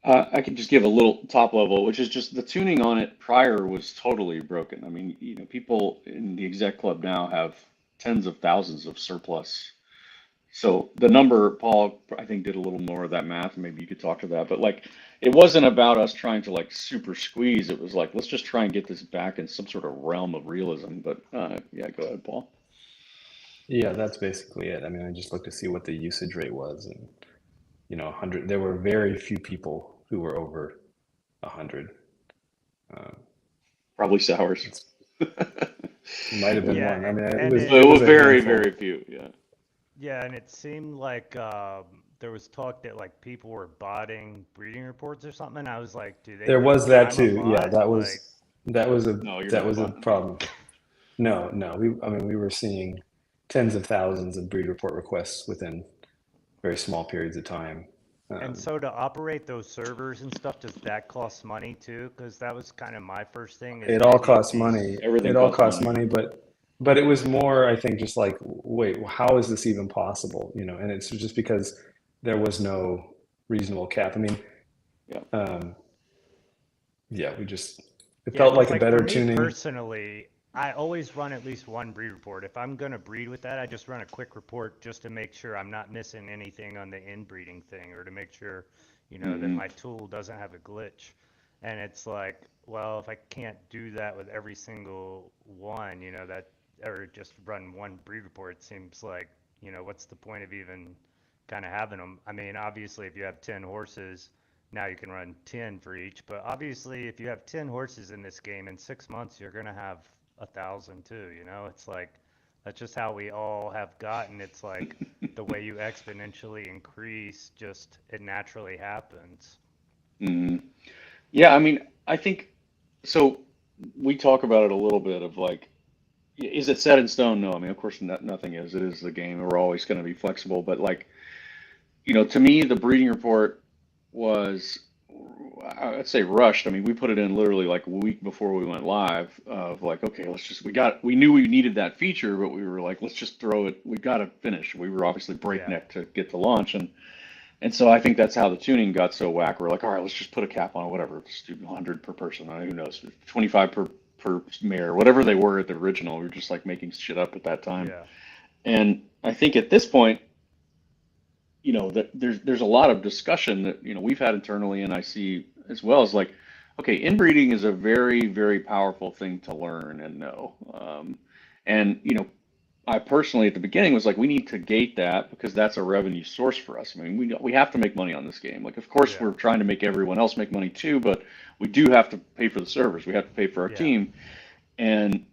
I can just give a little top level, which is just the tuning on it prior was totally broken. I mean, people in the exec club now have tens of thousands of surplus. So the number, Paul, I think did a little more of that math. Maybe you could talk to that. But like, it wasn't about us trying to like super squeeze. It was like, let's just try and get this back in some sort of realm of realism. But yeah, go ahead, Paul. Yeah, that's basically it. I mean, I just looked to see what the usage rate was, and 100. There were very few people who were over 100. Um, Probably sours. it's might have been Yeah, one. I mean, it and was It it was was a very, very handful. few. Yeah. yeah, and it seemed like there was talk that like people were botting breeding reports or something. And I was like, do they There really was think that I'm a too. Yeah, bot? that Like, was that was a No, you're that not a was a bot. problem. No, no. I mean, we were seeing tens of thousands of breed report requests within very small periods of time. and Um, so to operate those servers and stuff, does that cost money too? Because that was kind of my first thing is it all maybe if costs these, money. It Everything all costs costs money. money, but it was more, I think, just like, wait, how is this even possible? And it's just because there was no reasonable cap. I mean, Yeah. um, yeah, we just it yeah, felt because like a like for better me tuning. personally, I always run at least one breed report. If I'm gonna breed with that, I just run a quick report just to make sure I'm not missing anything on the inbreeding thing or to make sure, that Hmm. my tool doesn't have a glitch. And it's like, well, if I can't do that with every single one, that or just run one breed report, it seems like, what's the point of even kind of having them? I mean, obviously, if you have 10 horses, now you can run 10 for each, but obviously, if you have 10 horses in this game in 6 months, you're gonna have 1,000 too. It's like that's just how we all have gotten. It's like the way you exponentially increase, just it naturally happens. Hmm. Yeah, I mean, I think so. We talk about it a little bit of like, is it set in stone? No, I mean, of course, nothing is. It is the game. We're always going to be flexible. But like, to me, the breeding report was, I'd say rushed. I mean, we put it in literally like a week before we went live of like, okay, we knew we needed that feature, but we were like, let's just throw it. We got to finish. We were obviously Yeah, breakneck to get to launch. And so I think that's how the tuning got so whack. We're like, all right, let's just put a cap on it, whatever. Let's do 100 per person. Who knows? 25 per mare, whatever they were at the original. We were just like making shit up at that time. yeah, And I think at this point, that there's a lot of discussion that we've had internally, and I see as well as like, okay, inbreeding is a very very powerful thing to learn and know. And I personally at the beginning was like, we need to gate that because that's a revenue source for us. I mean, we have to make money on this game. Like, of course, yeah, we're trying to make everyone else make money too, but we do have to pay for the servers. We have to pay for our yeah, team. And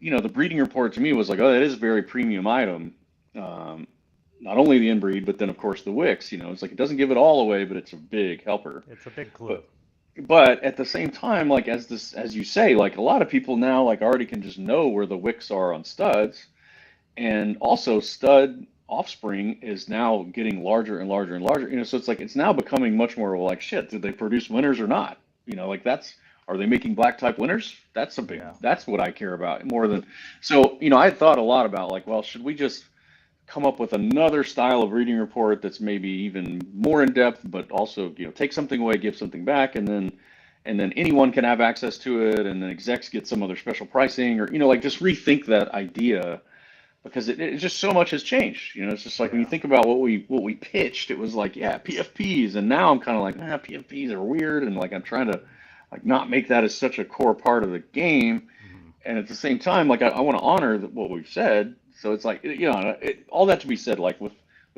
the breeding report to me was like, oh, that is a very premium item. Um, Not only the inbreed, but then of course the wicks. It's like it doesn't give it all away, but it's a big helper. It's a big clue. But at the same time, like as you say, like a lot of people now like already can just know where the wicks are on studs, and also stud offspring is now getting larger and larger and larger. So it's like it's now becoming much more like shit. Did they produce winners or not? Like that's are they making black type winners? Yeah. That's what I care about more than. So I thought a lot about like, well, should we just come up with another style of reading report that's maybe even more in depth, but also take something away, give something back, and then anyone can have access to it, and then execs get some other special pricing, or like just rethink that idea because it just so much has changed. It's just like when you Yeah. think about what we pitched, it was like PFPs, and now I'm kind of like PFPs are weird, and like I'm trying to like not make that as such a core part of the game, Mhm. and at the same time, like I want to honor what we've said. So it's like all that to be said, like with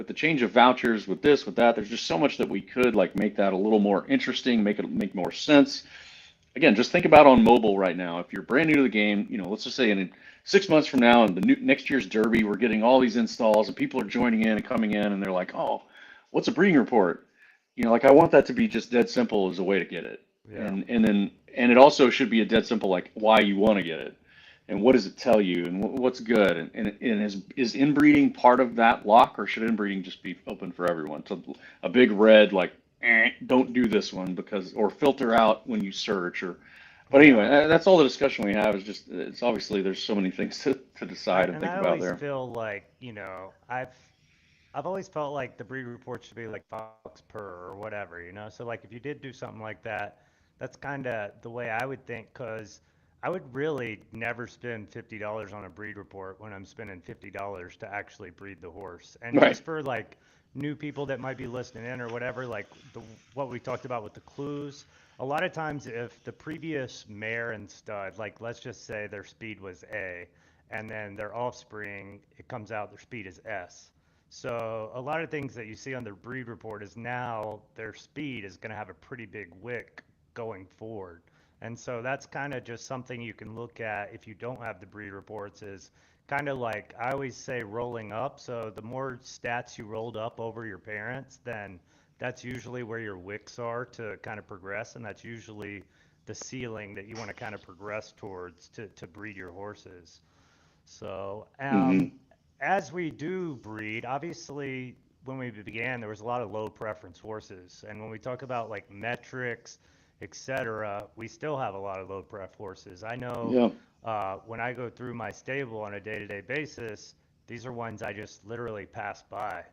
the change of vouchers, with this, with that, there's just so much that we could like make that a little more interesting, make it make more sense. Again, just think about on mobile right now. If you're brand new to the game, let's just say in 6 months from now, and next year's Derby, we're getting all these installs, and people are joining in and coming in, and they're like, "Oh, what's a breeding report?" Like I want that to be just dead simple as a way to get it, Yeah. and it also should be a dead simple like why you want to get it, and what does it tell you, and what's good, and is inbreeding part of that lock, or should inbreeding just be open for everyone? So a big red like don't do this one because or filter out when you search or but anyway, Yeah. that's all the discussion we have is just it's obviously there's so many things to I decide and and think I about always there. feel like, I've always felt like the breed report should be like $5 per or whatever. So like if you did do something like that, that's kind of the way I would think, because I would really never spend $50 on a breed report when I'm spending $50 to actually breed the horse. And Right. just for like new people that might be listening in or whatever, like what we talked about with the clues, a lot of times if the previous mare and stud, like let's just say their speed was A, and then their offspring, it comes out their speed is S. So a lot of things that you see on their breed report is now their speed is going to have a pretty big wick going forward. And so that's kind of just something you can look at if you don't have the breed reports, is kind of like I always say rolling up. So the more stats you rolled up over your parents, then that's usually where your wicks are to kind of progress. And that's usually the ceiling that you want to kind of progress towards to breed your horses. So, Hmm. as we do breed, obviously, when we began, there was a lot of low preference horses. And when we talk about like metrics, etc., we still have a lot of low pref horses. I know Yeah. when I go through my stable on a day-to-day basis, these are ones I just literally pass by.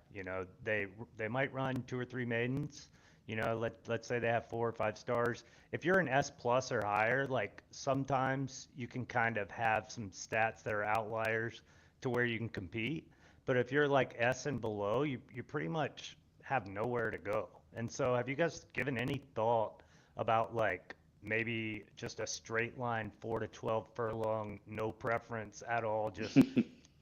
They might run 2 or 3 maidens. Let's say they have 4 or 5 stars. If you're an S plus or higher, like sometimes you can kind of have some stats that are outliers to where you can compete. But if you're like S and below, you pretty much have nowhere to go. And so have you guys given any thought about like maybe just a straight line 4 to 12 furlong, no preference at all, just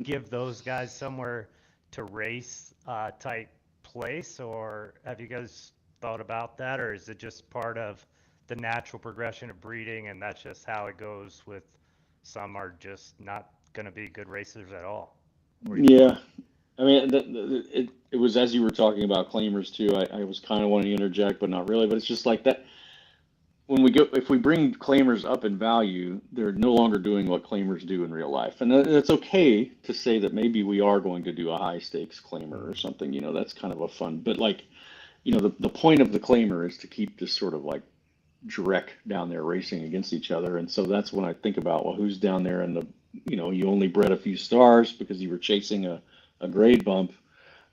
give those guys somewhere to race type place? Or have you guys thought about that, or is it just part of the natural progression of breeding and that's just how it goes with some are just not going to be good racers at all? What do you think? Yeah. I mean, it was as you were talking about claimers too. I was kind of wanting to interject, but not really. But it's just like that when we go, if we bring claimers up in value, they're no longer doing what claimers do in real life. And it's okay to say that maybe we are going to do a high stakes claimer or Mm, something. That's kind of a fun, but like, the point of the claimer is to keep this sort of like Drek down there racing against each other. And so that's when I think about, well, who's down there and you only bred a few stars because you were chasing a grade bump,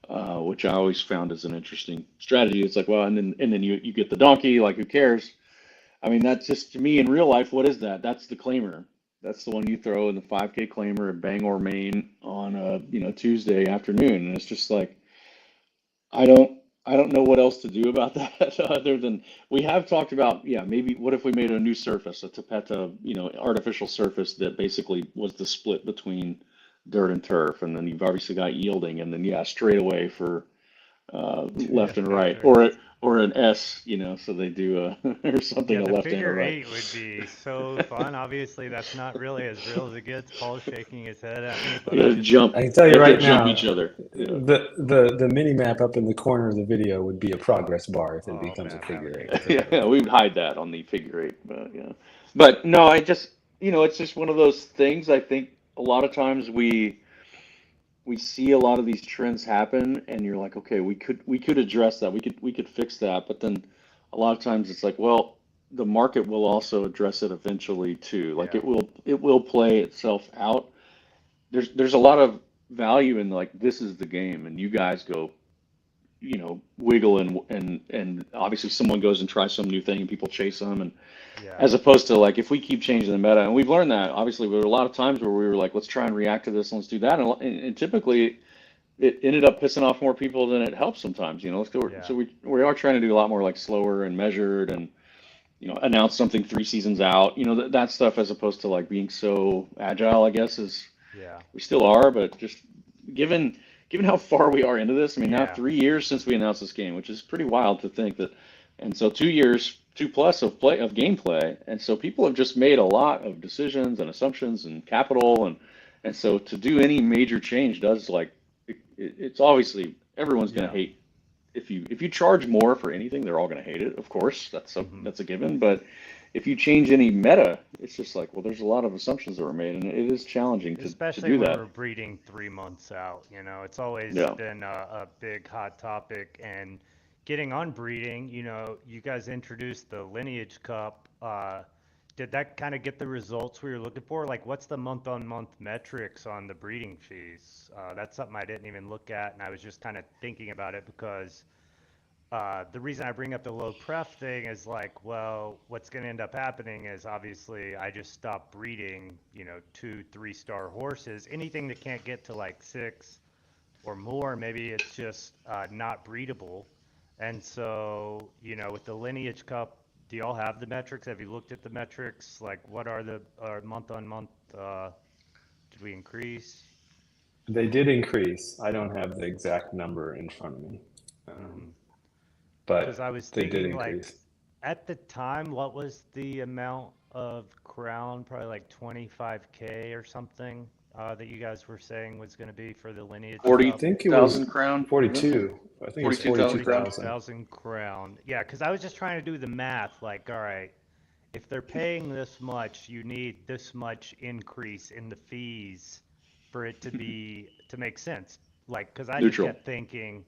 which I always found as an interesting strategy. It's like, well, and then you get the donkey, like who cares? I mean, that's just to me in real life, what is that? That's the claimer. That's the one you throw in the 5K claimer at Bangor, Maine on a Tuesday afternoon, and it's just like I don't I don't know what else to do about that other than we have talked about, yeah, maybe what if we made a new surface, a tapeta, artificial surface that basically was the split between dirt and turf, and then you've obviously got yielding, and then yeah, straight away for left and right, Matrix. or an S, so they do or something Yeah, a the left and a figure right. eight would be so fun. Obviously, that's not really as real as it gets. Paul's shaking his head at me, but They I gotta just jump. I can tell They you have to right jump now, each other. Yeah. the mini map up in the corner of the video would be a progress bar if it oh becomes a man, that would figure be eight. I'll tell you great. Yeah, that. we would hide that on the figure eight, but yeah. But no, I just, it's just one of those things. I think a lot of times we see a lot of these trends happen, and you're like, okay, we could address that, we could fix that, but then a lot of times it's like, well, the market will also address it eventually too. Like Yeah, it will play itself out. There's a lot of value in like this is the game, and you guys go wiggle and obviously someone goes and tries some new thing and people chase them and yeah, as opposed to like if we keep changing the meta and we've learned that obviously there were a lot of times where we were like let's try and react to this and let's do that and typically it ended up pissing off more people than it helped sometimes let's go yeah. so we are trying to do a lot more like slower and measured and announce something 3 seasons out that stuff as opposed to like being so agile I guess is Yeah. we still are, but just given given how far we are into this, I mean, now Yeah. 3 years since we announced this game, which is pretty wild to think that, and so 2 years, two plus of gameplay, and so people have just made a lot of decisions and assumptions and capital, and so to do any major change does like it's obviously everyone's going to Yeah. hate if you charge more for anything, they're all going to hate it. Of course, Hmm. that's a given. But if you change any meta, it's just like, well, there's a lot of assumptions that were made, and it is challenging to Especially do when that. we're breeding 3 months out, it's always Yeah. been a big hot topic. And getting on breeding, you guys introduced the Lineage Cup. Did that kind of get the results we were looking for? Like, what's the month-on-month metrics on the breeding fees? That's something I didn't even look at, and I was just kind of thinking about it because the reason I bring up the low pref thing is like, well, what's going to end up happening is obviously I just stop breeding, 2, 3 star horses. Anything that can't get to like 6 or more, maybe it's just not breedable. And so, with the Lineage Cup, do y'all have the metrics? Have you looked at the metrics? Like, what are the month on month? Did we increase? They did increase. I don't have the exact number in front of me, um, Mm-hmm. Because I but was they did thinking like increase. at the time, what was the amount of crown? Probably like 25K or something that you guys were saying was going to be for the Lineage I Forty Cup. think it was thousand crown, isn't it? 42. I think it was 42,000 crown. 42,000. 42,000 crown. Yeah, because I was just trying to do the math. Like, all right, if they're paying this much, you need this much increase in the fees for it to make sense. Like, because I just Neutral. kept thinking,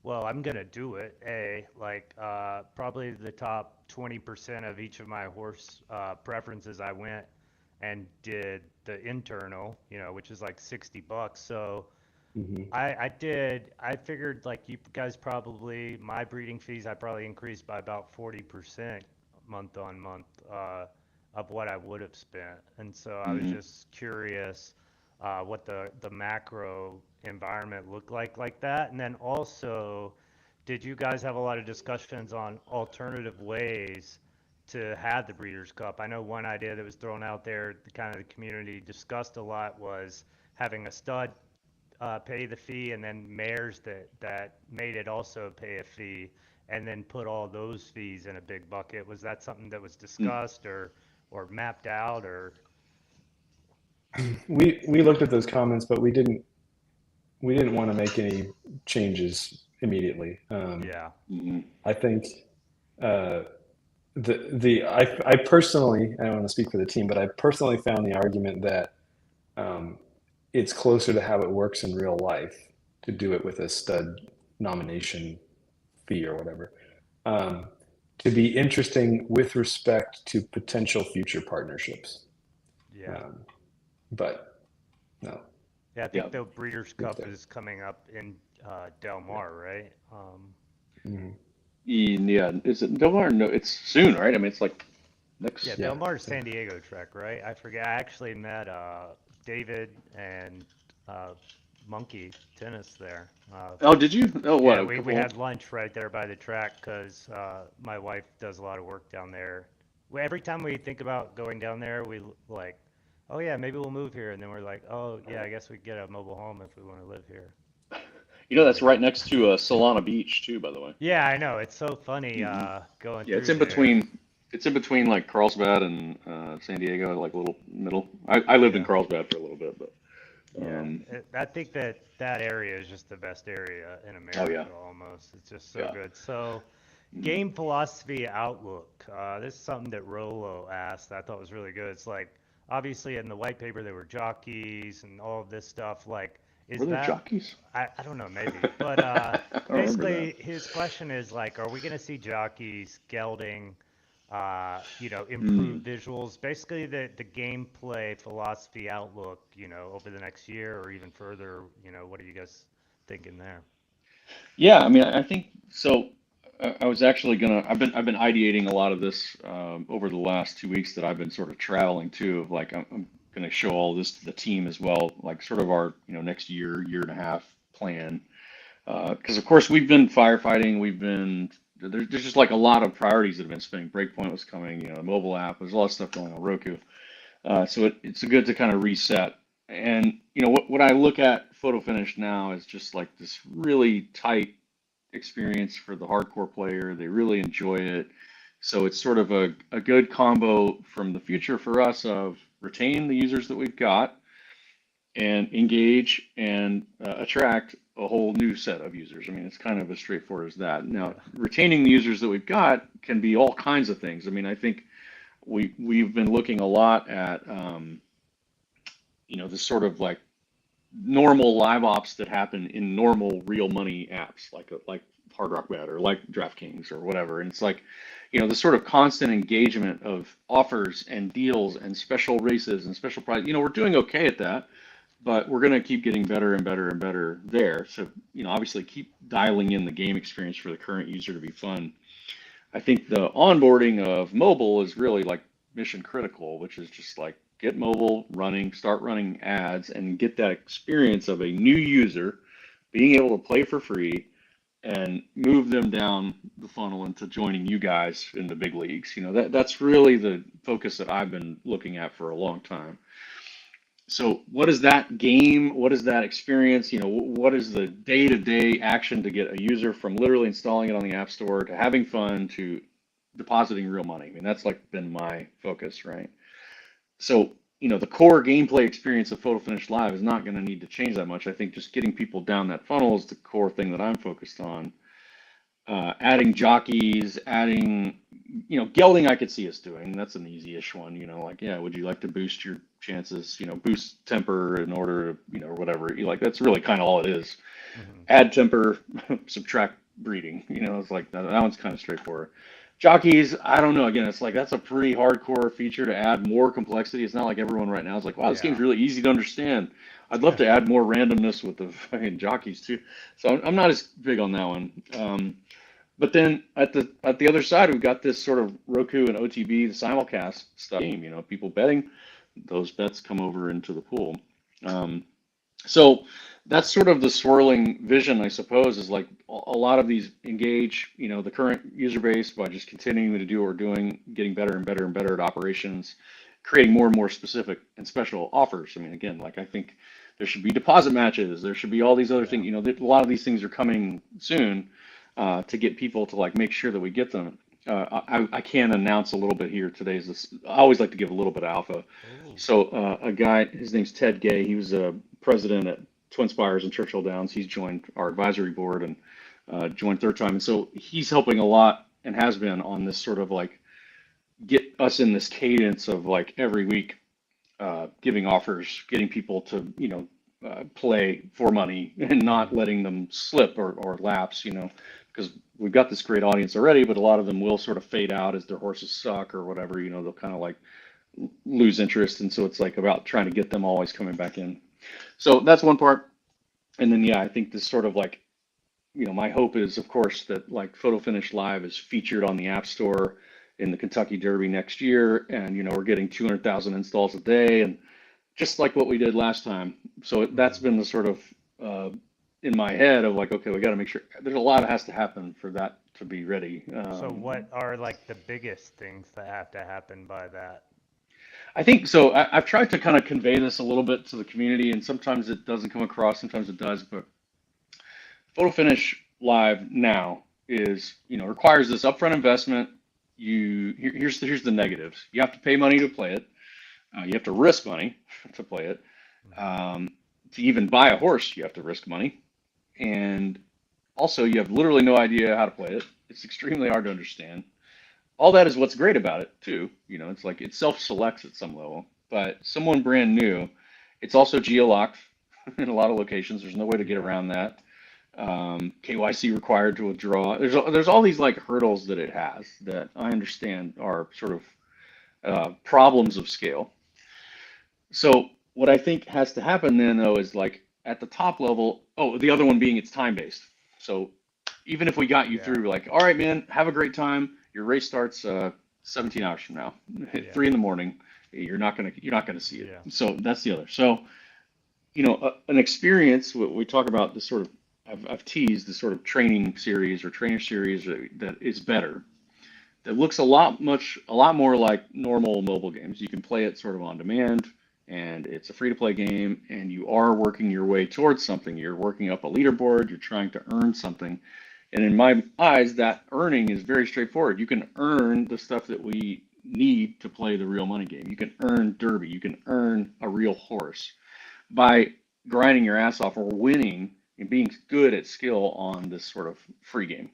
well, I'm gonna do it. Like probably the top 20% of each of my horse preferences, I went and did the internal, which is like $60. So Hmm. I figured like you guys probably, my breeding fees, I probably increased by about 40% month on month of what I would have spent. And so I was Hmm. just curious what the macro environment looked like that. And then also, did you guys have a lot of discussions on alternative ways to have the Breeders' Cup? I know one idea that was thrown out there, the kind of the community discussed a lot was having a stud pay the fee, and then mares that made it also pay a fee, and then put all those fees in a big bucket. Was that something that was discussed or mapped out or? We looked at those comments, but we didn't want to make any changes immediately. Yeah. Hmm. I think uh, I personally, I don't want to speak for the team, but I personally found the argument that um, it's closer to how it works in real life to do it with a stud nomination fee or whatever. Um, to be interesting with respect to potential future partnerships. Yeah. Um, but no, Yeah, I Yeah. think the Breeders' think Cup that, is coming up in Del yeah. Mar, right? Mhm. Yeah. Is it Del Mar? No, it's soon, right? I mean, it's like Yeah, next. Del Yeah. Mar is San Diego track, right? I forget. I actually met David and uh, Monkey Tennis there. Oh, did you? Oh, what? Yeah, A we couple. had lunch right there by the track because my wife does a lot of work down there. Every time we think about going down there, we like, oh yeah, maybe we'll move here, and then we're like, oh yeah, I guess we get a mobile home if we want to live here. You know, that's right next to Solana Beach too, by the way. Yeah, I know. It's so funny Hmm. going Yeah, it's through in there. between. It's in between like Carlsbad and San Diego, like a little middle. I lived in Yeah. Carlsbad for a little bit, but Yeah, um, I think that that area is just the best area in oh yeah, America almost. It's just so yeah. good. So, Hmm. game philosophy outlook. This is something that Rolo asked. I thought was really good. It's like obviously in the white paper there were jockeys and all of this stuff. Like, is Were there that jockeys? I don't know maybe, but I don't remember that. basically his question is like, are we gonna see jockeys gelding? Improve Mm. visuals, basically the gameplay philosophy outlook, over the next year or even further, what are you guys thinking there? Yeah, I mean, I think so. I was actually gonna. I've been ideating a lot of this over the last 2 weeks that I've been sort of traveling too. Of like, I'm gonna show all this to the team as well, like sort of our next year and a half plan. Because of course we've been firefighting. There's just like a lot of priorities that have been spinning. Breakpoint was coming, the mobile app. There's a lot of stuff going on Roku. So it's good to kind of reset. And what I look at photo finish now is just like this really tight experience for the hardcore player. They really enjoy it. So it's sort of a good combo from the future for us of retain the users that we've got and engage and attract a whole new set of users. I mean, it's kind of as straightforward as that. Now, Yeah. retaining the users that we've got can be all kinds of things. I mean, I think we've been looking a lot at this sort of like normal live ops that happen in normal real money apps like Hard Rock Bet or like DraftKings or whatever. And it's like, the sort of constant engagement of offers and deals and special races and special prize. We're doing okay at that, but we're going to keep getting better and better and better there. So, obviously keep dialing in the game experience for the current user to be fun. I think the onboarding of mobile is really like mission critical, which is just like get mobile running, start running ads, and get that experience of a new user being able to play for free and move them down the funnel into joining you guys in the big leagues. That's really the focus that I've been looking at for a long time. So what is that game? What is that experience? What is the day-to-day action to get a user from literally installing it on the App Store to having fun to depositing real money? I mean, that's like been my focus, right? So, the core gameplay experience of Photo Finish Live is not going to need to change that much. I think just getting people down that funnel is the core thing that I'm focused on. Adding jockeys, gelding I could see us doing. That's an easy-ish one, like, yeah, would you like to boost your chances, boost temper in order to, or whatever. That's really kind of all it is. Hmm. Add temper, subtract breeding, it's like that one's kind of straightforward. Jockeys, I don't know. Again, it's like that's a pretty hardcore feature to add more complexity. It's not like everyone right now is like, wow, this game's Yeah. really easy to understand. I'd love to add more randomness with the fucking jockeys too. So I'm not as big on that one. But then at the other side, we've got this sort of Roku and OTB, the simulcast stuff game. People betting, those bets come over into the pool. Um, so that's sort of the swirling vision, I suppose, is like a lot of these engage, the current user base by just continuing to do what we're doing, getting better and better and better at operations, creating more and more specific and special offers. I mean, again, like I think there should be deposit matches. There should be all these other Yeah. things. A lot of these things are coming soon to get people to like make sure that we get them. I can announce a little bit here. Today's this. I always like to give a little bit of alpha. Oh. So a guy, his name's Ted Gay. He was a president at Twin Spires and Churchill Downs. He's joined our advisory board and joined third time. And so he's helping a lot and has been on this sort of like get us in this cadence of like every week giving offers, getting people to play for money and not Hmm. letting them slip or lapse. Because we've got this great audience already, but a lot of them will sort of fade out as their horses suck or whatever. They'll kind of like lose interest, and so it's like about trying to get them always coming back in. So that's one part. And then yeah, I think this sort of like my hope is of course that like Photo Finish Live is featured on the App Store in the Kentucky Derby next year, and we're getting 200,000 installs a day, and just like what we did last time. So that's Hmm. been the sort of in my head of like, okay, we got to make sure there's a lot that has to happen for that to be ready. So what are like the biggest things that have to happen by that? I think so. I've tried to kind of convey this a little bit to the community, and sometimes it doesn't come across, sometimes it does. But Photo finish live now is, requires this upfront investment. Here's the negatives. You have to pay money to play it. You have to risk money to play it. Mhm. Um, to even buy a horse, you have to risk money, and also you have literally no idea how to play it. It's extremely hard to understand. All that is what's great about it too. It's like it self-selects at some level, but someone brand new, it's also geo-locked in a lot of locations. There's no way to get Yeah. around that. KYC required to withdraw. There's all these like hurdles that it has that I understand are sort of problems of scale. So what I think has to happen then though is like at the top level. Oh, the other one being it's time based. So even if we got you Yeah. through, like, all right, man, have a great time. Your race starts 17 hours from now, at Yeah. 3 in the morning. You're not gonna see it. Yeah. So that's the other. So an experience. We talk about this sort of. I've teased this sort of training series or trainer series that is better. That looks a lot more like normal mobile games. You can play it sort of on demand, and it's a free to play game, and you are working your way towards something. You're working up a leaderboard. You're trying to earn something, and in my eyes, that earning is very straightforward. You can earn the stuff that we need to play the real money game. You can earn Derby. You can earn a real horse by grinding your ass off or winning and being good at skill on this sort of free game.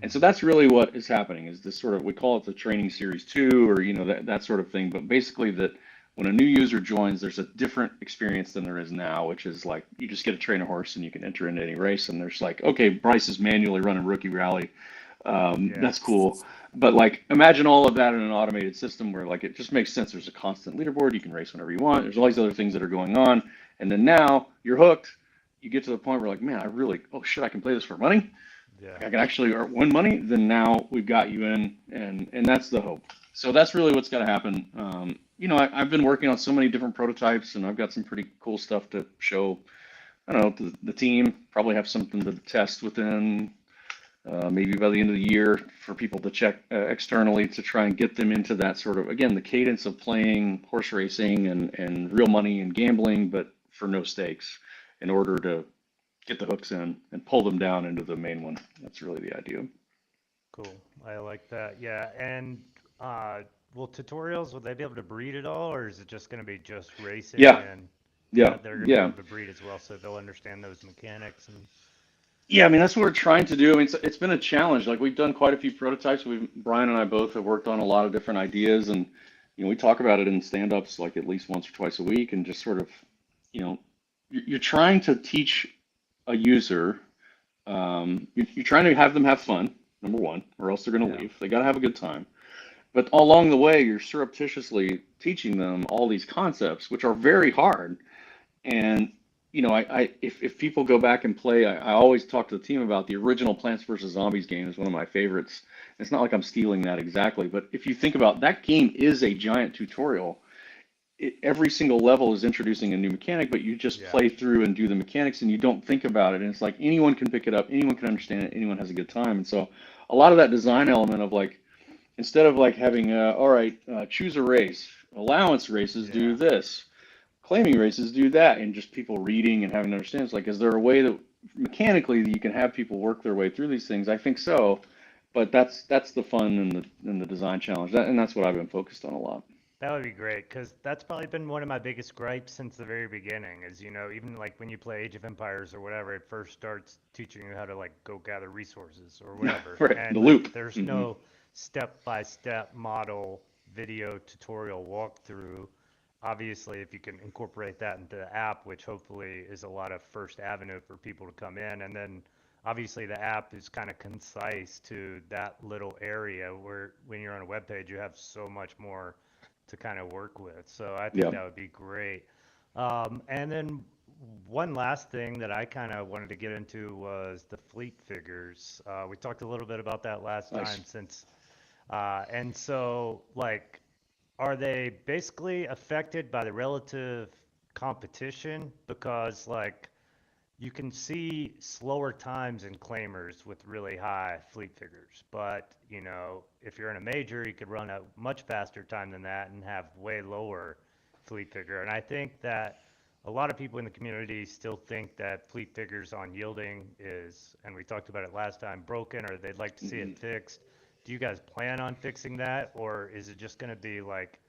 And so Hmm. that's really what is happening is this sort of, we call it the training series two, or that sort of thing. But basically that when a new user joins, there's a different experience than there is now, which is like you just get to train a horse and you can enter into any race. And there's like, okay, Bryce is manually running rookie rally. Yeah. That's cool. But like imagine all of that in an automated system where like it just makes sense. There's a constant leaderboard. You can race whenever you want. There's all these other things that are going on. And then now you're hooked. You get to the point where like, man, oh shit, I can play this for money. Yeah. I can actually win money, then now we've got you in, and that's the hope. So that's really what's got to happen. I've been working on so many different prototypes, and I've got some pretty cool stuff to show. I don't know the team probably have something to test within maybe by the end of the year for people to check externally to try and get them into that sort of again the cadence of playing horse racing and real money and gambling, but for no stakes, in order to get the hooks in and pull them down into the main one. That's really the idea. Cool. I like that. Yeah. And uh, will tutorials, will they be able to breed at all, or is it just going to be just racing Yeah, and yeah, they're going to be yeah, able to breed as well, so they'll understand those mechanics and yeah. I mean, that's what we're trying to do. I mean, it's been a challenge. Like we've done quite a few prototypes. Brian and I both have worked on a lot of different ideas, and we talk about it in stand-ups like at least once or twice a week, and just sort of, you're trying to teach a user. You're trying to have them have fun, number one, or else they're going to yeah. leave. They got to have a good time. But along the way, you're surreptitiously teaching them all these concepts, which are very hard. And if people go back and play, I always talk to the team about the original Plants vs Zombies game is one of my favorites. It's not like I'm stealing that exactly, but if you think about that game is a giant tutorial. Every single level is introducing a new mechanic, but you just Yeah. play through and do the mechanics and you don't think about it. And it's like anyone can pick it up, anyone can understand it, anyone has a good time. And so a lot of that design element of like instead of like having all right, choose a race, allowance races do Yeah. this, claiming races do that, and just people reading and having to understand. It's like, is there a way that mechanically that you can have people work their way through these things? I think so, but that's the fun and the design challenge, and that's what I've been focused on a lot. That would be great because that's probably been one of my biggest gripes since the very beginning. Is even like when you play Age of Empires or whatever, it first starts teaching you how to like go gather resources or whatever, Right, the and loop. there's Hmm. no step-by-step model video tutorial walkthrough. Obviously, if you can incorporate that into the app, which hopefully is a lot of first avenue for people to come in, and then obviously the app is kind of concise to that little area where when you're on a web page, you have so much more to kind of work with. So I think Yeah, that would be great. And then one last thing that I kind of wanted to get into was the fleet figures. We talked a little bit about that last nice. time and so like, are they basically affected by the relative competition? Because like, you can see slower times in claimers with really high fleet figures, but if you're in a major, you could run a much faster time than that and have way lower fleet figure. And I think that a lot of people in the community still think that fleet figures on yielding is, and we talked about it last time, broken, or they'd like to see it fixed. Do you guys plan on fixing that, or is it just going to be like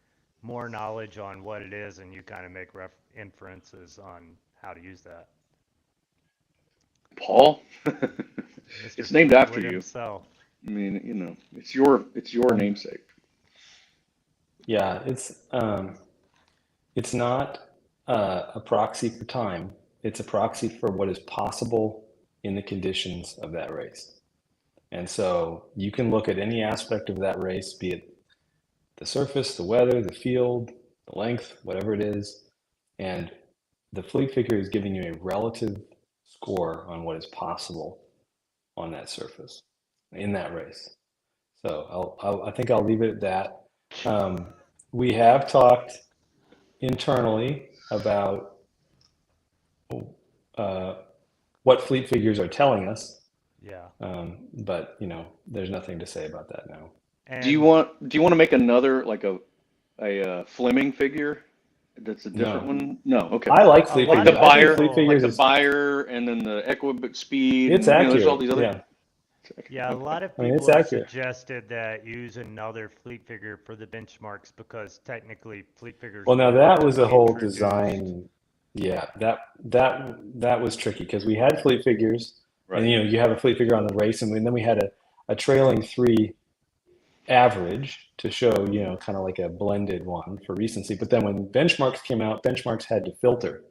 more knowledge on what it is and you kind of make inferences on how to use that? Paul, Mr. it's named after Fleetwood you. himself. I mean, it's your namesake. Yeah, it's not a proxy for time. It's a proxy for what is possible in the conditions of that race. And so you can look at any aspect of that race, be it the surface, the weather, the field, the length, whatever it is, and the fleet figure is giving you a relative score on what is possible on that surface in that race. So I think I'll leave it at that. We have talked internally about what fleet figures are telling us, Yeah. but there's nothing to say about that now. Do you And want to make another like a Fleming figure that's a different No, one? No, okay. I like a fleet Like lot the figures. of I think buyer, fleet people, like figures the is buyer, and then the equibic speed, it's and there's all accurate. these other. Yeah, yeah, a Okay. lot of I mean it's people have accurate. suggested that use another fleet figure for the benchmarks because technically fleet figures Well, now weren't that was a whole introduced. design. Yeah, that was tricky because we had fleet figures, and Right. you have a fleet figure on the race, and then we had a trailing three average to show, kind of like a blended one for recency. But then when benchmarks came out, benchmarks had to filter.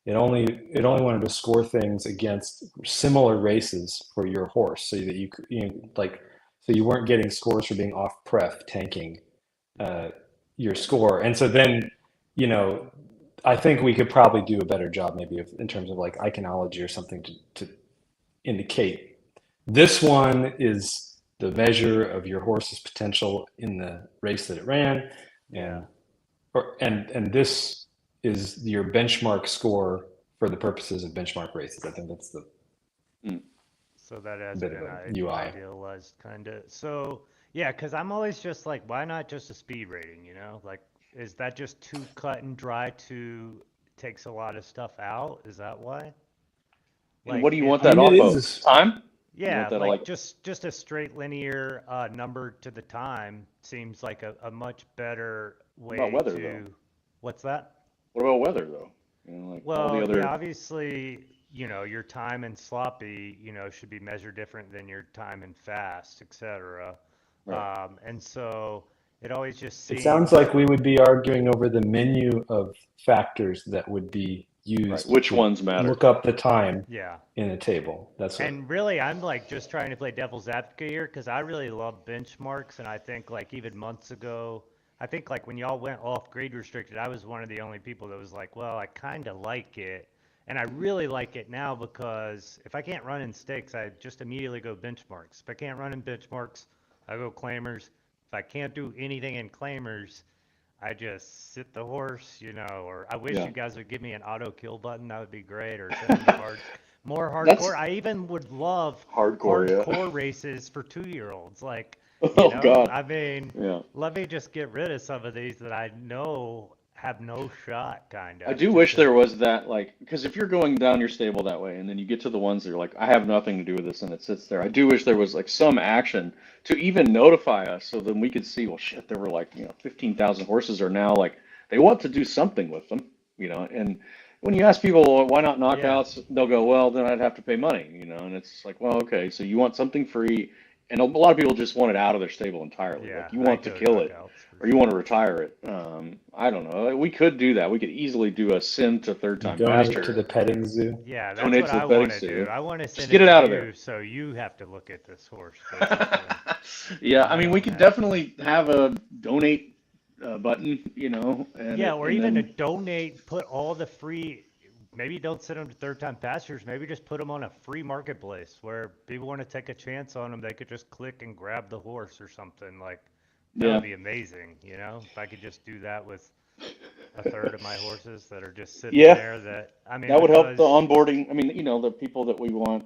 It only wanted to score things against similar races for your horse, so that so you weren't getting scores for being off pref tanking uh, your score. And so then, you know, I think we could probably do a better job maybe in terms of like iconology or something to indicate this one is the measure of your horse's potential in the race that it ran, Yeah. and and this is your benchmark score for the purposes of benchmark races. I think that's the Mm. So that has bit of been a UI. idealized kind of. So yeah, because I'm always just like, why not just a speed rating? Like, is that just too cut and dry to takes a lot of stuff out? Is that why? And what Like do you it, want I that mean, it off is of? Time? You want yeah, that like like just a straight linear number to the time seems like a much better what about way weather though? to. What's that? What about weather though? Like all the Well, yeah, other. obviously, your time in sloppy, should be measured different than your time in fast, etc. Right. And so it always just It sounds seems, like we would be arguing over the menu of factors that would be Right. used Which to ones matter? look up the time yeah. in a table. That's what. And really, I'm like just trying to play devil's advocate here because I really love benchmarks, and I think like even months ago, I think like when y'all went off grade restricted, I was one of the only people that was like, well, I kind of like it, and I really like it now because if I can't run in stakes, I just immediately go benchmarks. If I can't run in benchmarks, I go claimers. If I can't do anything in claimers, I just sit the horse, or I wish Yeah. you guys would give me an auto kill button. That would be great. Or send me more That's hardcore. I even would love hardcore, hardcore yeah. races for 2-year-olds. Like, Oh God. I mean, Yeah. let me just get rid of some of these that I know have no shot, kind I of. do Just wish to, there was that, like, because if you're going down your stable that way, and then you get to the ones that are like, I have nothing to do with this, and it sits there. I do wish there was like some action to even notify us, so then we could see, well, shit, there were like, 15,000 horses are now like they want to do something with them, And when you ask people, well, why not yeah, knockouts, they'll go, well, then I'd have to pay money, And it's like, well, okay, so you want something free, and a lot of people just want it out of their stable entirely. yeah, Like you I want to go kill it knockouts for or you want to sure. retire it. I don't know. We could do that. We could easily do a send to third time Donate to pasture, the petting zoo. Yeah, that's donate what to the I petting want to do. zoo. I want to Just send get it it to out of there. you so you have to look at this horse, basically. Yeah, And I I mean, we don't could have. definitely have a donate button, and Yeah, or and even to then donate, put all the free, maybe don't send them to third time pastures, maybe just put them on a free marketplace where people want to take a chance on them, they could just click and grab the horse or something. Like, that would yeah, be amazing, if I could just do that with a third of my horses that are just sitting yeah, there that would help the because, onboarding. I mean, the people that we want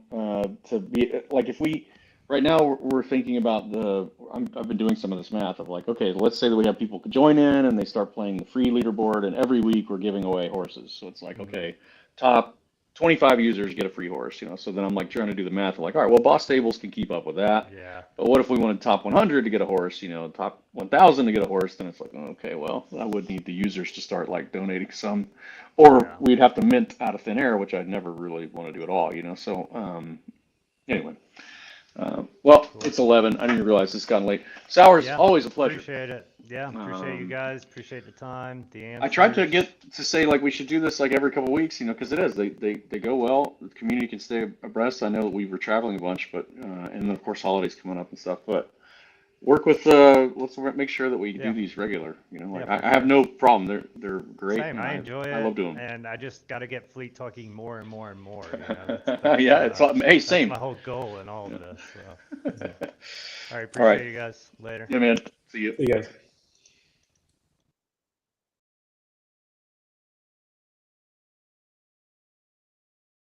to be like if we right now we're thinking about I've been doing some of this math of like, okay, let's say that we have people join in and they start playing the free leaderboard, and every week we're giving away horses. So it's like, Mm-hmm. okay, top 25 users get a free horse, you know. So then I'm like trying to do the math of like, all right, well, boss stables can keep up with that. Yeah. But what if we wanted top 100 to get a horse, you know, top 1,000 to get a horse? Then it's like, oh, okay, well, I would need the users to start like donating some, or Yeah. we'd have to mint out of thin air, which I'd never really want to do at all, you know. So anyway. Well, Cool. it's 11. I didn't realize it's gotten late. Sours, Yeah. always a pleasure. Appreciate it. Yeah. Appreciate you Um, guys. Appreciate the time, the I tried to answers. get to say like we should do this like every couple weeks, you know, because it is they go well. The community can stay abreast. I know that we were traveling a bunch, but and then of course holidays coming up and stuff. But work with let's make sure that we do Yeah. these regular. You know, Yeah, like for I have sure. no problem. They're great, Same. and I enjoy I love it, doing and I just got to get Fleet talking more and more and more. You know, them. Yeah, it's hey, that's same. my whole goal in all of this. So. Yeah. All right. All right. Appreciate you guys. Later. Yeah, man. See you. You guys.